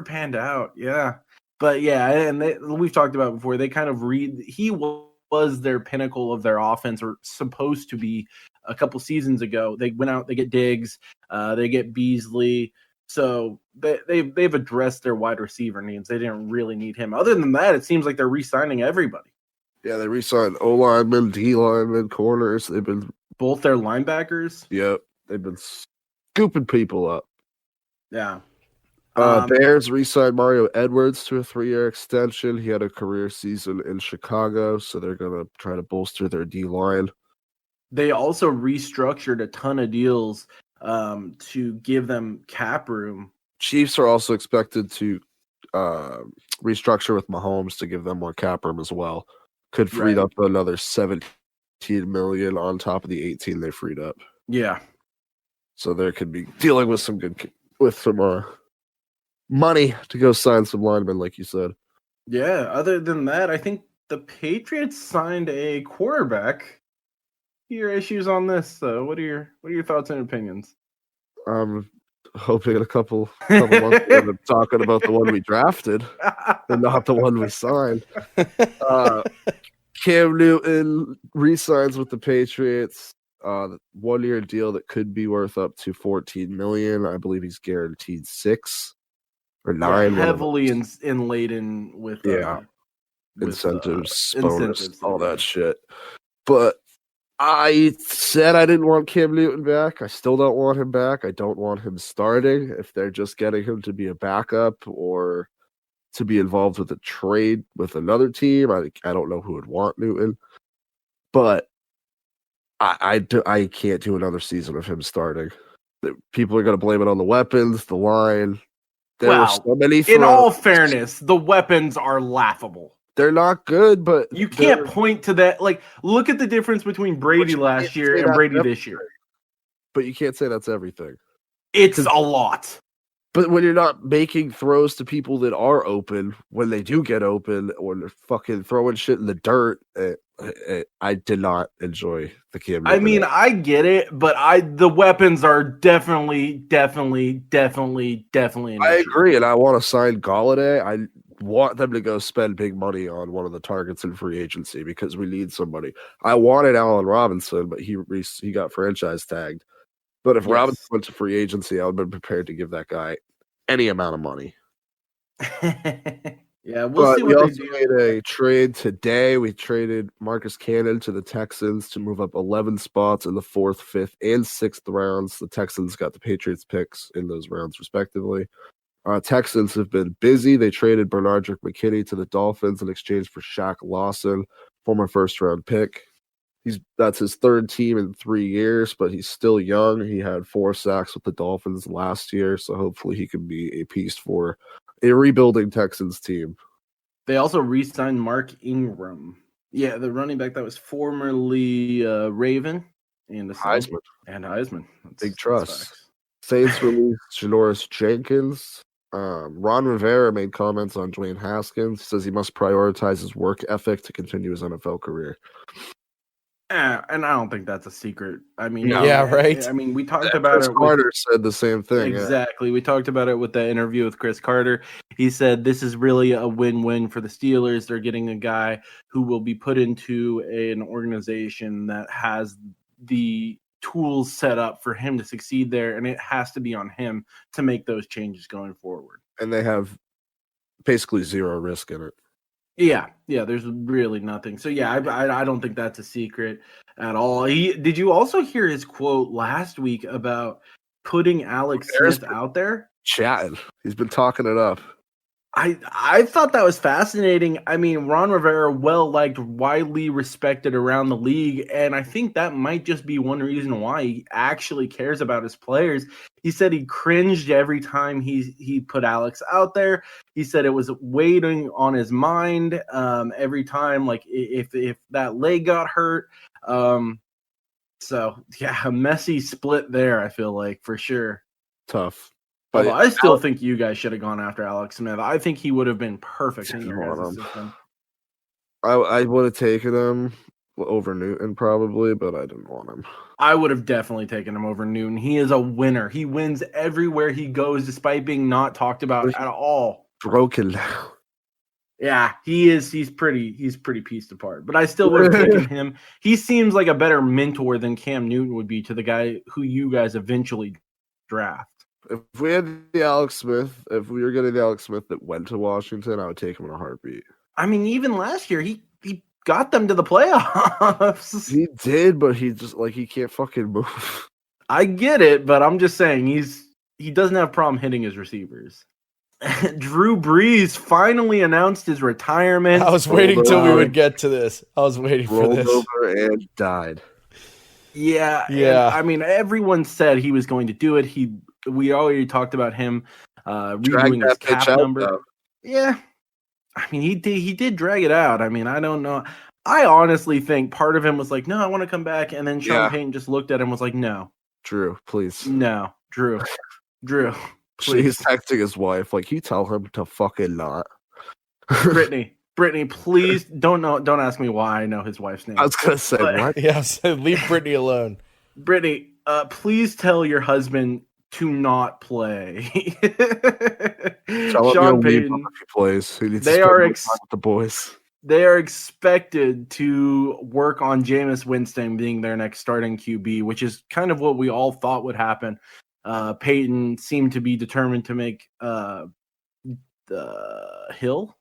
panned out. Yeah. But yeah, and we've talked about it before. They kind of he was their pinnacle of their offense, or supposed to be a couple seasons ago. They went out, they get Diggs, they get Beasley. So they've addressed their wide receiver needs. They didn't really need him. Other than that, it seems like they're re-signing everybody. Yeah, they re-signed O linemen, D linemen, corners. They've been both their linebackers. Yep, they've been scooping people up. Yeah. Bears re-signed Mario Edwards to a 3-year extension. He had a career season in Chicago, so they're going to try to bolster their D-line. They also restructured a ton of deals to give them cap room. Chiefs are also expected to restructure with Mahomes to give them more cap room as well. Could free up another 17 million on top of the 18 they freed up. Yeah. So there could be dealing with some money to go sign some linemen, like you said. Yeah. Other than that, I think the Patriots signed a quarterback. Your issues on this? What are your thoughts and opinions? I'm hoping in a couple months we're going to be talking about the one we drafted and not the one we signed. Cam Newton re-signs with the Patriots. 1-year deal that could be worth up to $14 million. I believe he's guaranteed 6 or 9. Heavily laden with incentives, bonus, all that shit. But I said I didn't want Cam Newton back. I still don't want him back. I don't want him starting. If they're just getting him to be a backup or to be involved with a trade with another team, I don't know who would want Newton. But I can't do another season of him starting. People are going to blame it on the weapons, the line. There were so many throws. In all fairness, the weapons are laughable. They're not good, but you can't point to that. Like, look at the difference between Brady last year and Brady this year. But you can't say that's everything. It's a lot. But when you're not making throws to people that are open, when they do get open, or they're fucking throwing shit in the dirt, I did not enjoy the Cam Newton. I mean, I get it, but the weapons are definitely an I agree, and I want to sign Galladay. I want them to go spend big money on one of the targets in free agency because we need somebody. I wanted Allen Robinson, but he got franchise tagged. But if Robinson went to free agency, I would have been prepared to give that guy any amount of money. Yeah, we'll see what they do. We also made a trade today. We traded Marcus Cannon to the Texans to move up 11 spots in the 4th, 5th, and 6th rounds. The Texans got the Patriots picks in those rounds, respectively. Texans have been busy. They traded Bernardrick McKinney to the Dolphins in exchange for Shaq Lawson, former first-round pick. That's his 3rd team in 3 years, but he's still young. He had 4 sacks with the Dolphins last year, so hopefully he can be a piece for a rebuilding Texans team. They also re-signed Mark Ingram. Yeah, the running back that was formerly Raven and Heisman. Big trust. Saints released Janoris Jenkins. Ron Rivera made comments on Dwayne Haskins. He says he must prioritize his work ethic to continue his NFL career. And I don't think that's a secret. I mean, right. I mean, we talked about Chris Carter said the same thing. Exactly. Yeah. We talked about it with the interview with Chris Carter. He said this is really a win-win for the Steelers. They're getting a guy who will be put into an organization that has the tools set up for him to succeed there, and it has to be on him to make those changes going forward. And they have basically zero risk in it. Yeah, there's really nothing. So yeah, I don't think that's a secret at all. Did you also hear his quote last week about putting Alex Bears Smith out there? Chatting. He's been talking it up. I thought that was fascinating. I mean, Ron Rivera, well liked, widely respected around the league, and I think that might just be one reason why he actually cares about his players. He said he cringed every time he put Alex out there. He said it was waiting on his mind every time, like if that leg got hurt. So yeah, a messy split there. I feel like for sure. Tough. Although But I still think you guys should have gone after Alex Smith. I think he would have been perfect in your Hold guys' on. system. I would have taken him over Newton probably, but I didn't want him. I would have definitely taken him over Newton. He is a winner. He wins everywhere he goes, despite being not talked about at all. Broken now. Yeah, he is. He's pretty pieced apart. But I still would have taken him. He seems like a better mentor than Cam Newton would be to the guy who you guys eventually draft. If we had the Alex Smith, if we were getting the Alex Smith that went to Washington, I would take him in a heartbeat. I mean, even last year, he got them to the playoffs. He did, but he just he can't fucking move. I get it, but I'm just saying he doesn't have a problem hitting his receivers. Drew Brees finally announced his retirement. I was waiting till we would get to this. I was waiting for Rolled this. over and died. Yeah. I mean, everyone said he was going to do it. We already talked about him redoing his cap number. Though. Yeah. I mean, he did drag it out. I mean, I don't know. I honestly think part of him was like, no, I want to come back. And then Sean Payton just looked at him and was like, no. Drew, please. No, Drew. Please. He's texting his wife, like, you tell him to fucking not. Brittany, please don't ask me why I know his wife's name. I was gonna say what? Yeah, so leave Brittany alone. Brittany, please tell your husband to not play. Sean Payton, if he plays. He needs they to are with the boys. They are expected to work on Jameis Winston being their next starting QB, which is kind of what we all thought would happen. Peyton seemed to be determined to make Taysom Hill.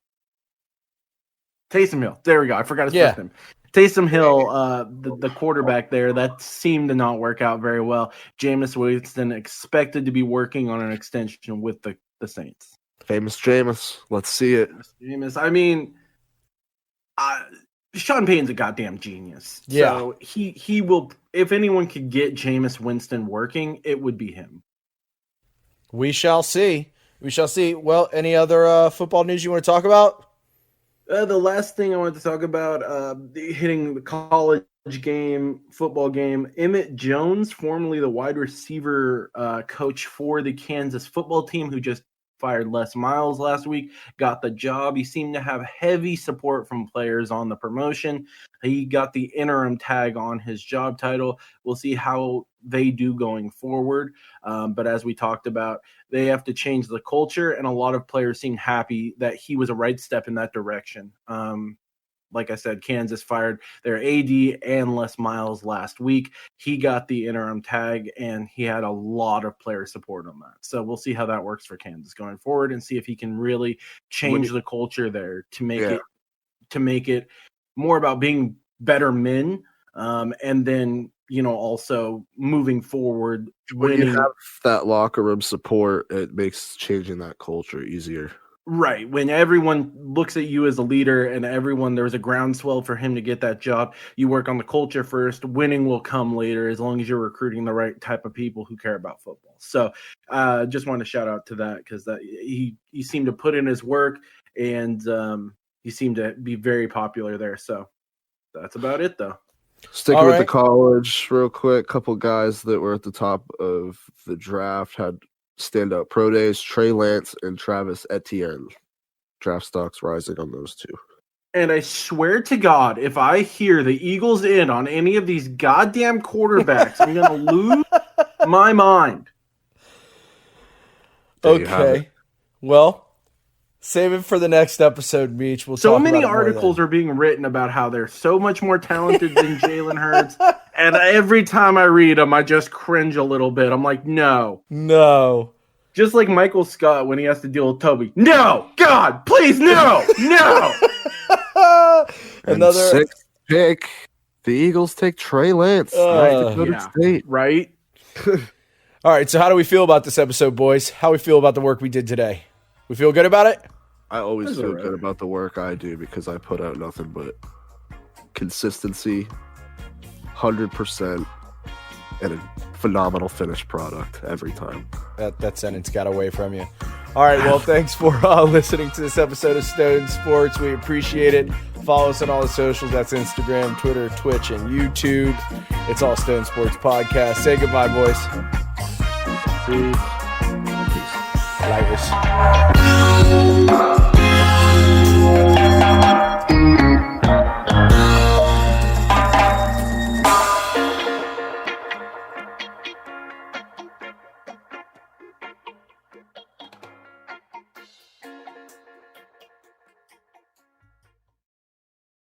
There we go. I forgot his first name. Taysom Hill, the quarterback there, that seemed to not work out very well. Jameis Winston expected to be working on an extension with the Saints. Famous Jameis. Let's see it. Jameis. I mean, Sean Payton's a goddamn genius. Yeah. So he will, if anyone could get Jameis Winston working, it would be him. We shall see. Well, any other football news you want to talk about? The last thing I wanted to talk about, hitting the college football game, Emmett Jones, formerly the wide receiver coach for the Kansas football team, who just fired Les Miles last week, got the job. He seemed to have heavy support from players on the promotion. He got the interim tag on his job title. We'll see how they do going forward. But as we talked about, they have to change the culture, and a lot of players seem happy that he was a right step in that direction. Like I said, Kansas fired their AD and Les Miles last week. He got the interim tag, and he had a lot of player support on that. So we'll see how that works for Kansas going forward, and see if he can really change the culture there to make it more about being better men, and then also moving forward. When you have that locker room support, it makes changing that culture easier. Right. When everyone looks at you as a leader and there's a groundswell for him to get that job, you work on the culture first. Winning will come later as long as you're recruiting the right type of people who care about football. So just wanted to shout out to that, because he seemed to put in his work, and he seemed to be very popular there. So that's about it, though. Sticking with the college real quick, couple guys that were at the top of the draft had standout pro days. Trey Lance and Travis Etienne. Draft stocks rising on those two. And I swear to God, if I hear the Eagles in on any of these goddamn quarterbacks, I'm going to lose my mind. Okay. Well, save it for the next episode, Meech. We'll so talk many about it articles are being written about how they're so much more talented than Jalen Hurts. And every time I read them, I just cringe a little bit. I'm like, no. Just like Michael Scott when he has to deal with Toby. No! God, please, no! No! Another sixth pick. The Eagles take Trey Lance. North Dakota Yeah. State. Right? All right, so how do we feel about this episode, boys? How we feel about the work we did today? We feel good about it? I always That's feel all right. good about the work I do because I put out nothing but consistency, 100%, and a phenomenal finished product every time. That sentence got away from you. All right, well, thanks for listening to this episode of Stone Sports. We appreciate it. Follow us on all the socials. That's Instagram, Twitter, Twitch, and YouTube. It's all Stone Sports Podcast. Say goodbye, boys. Peace. Like this.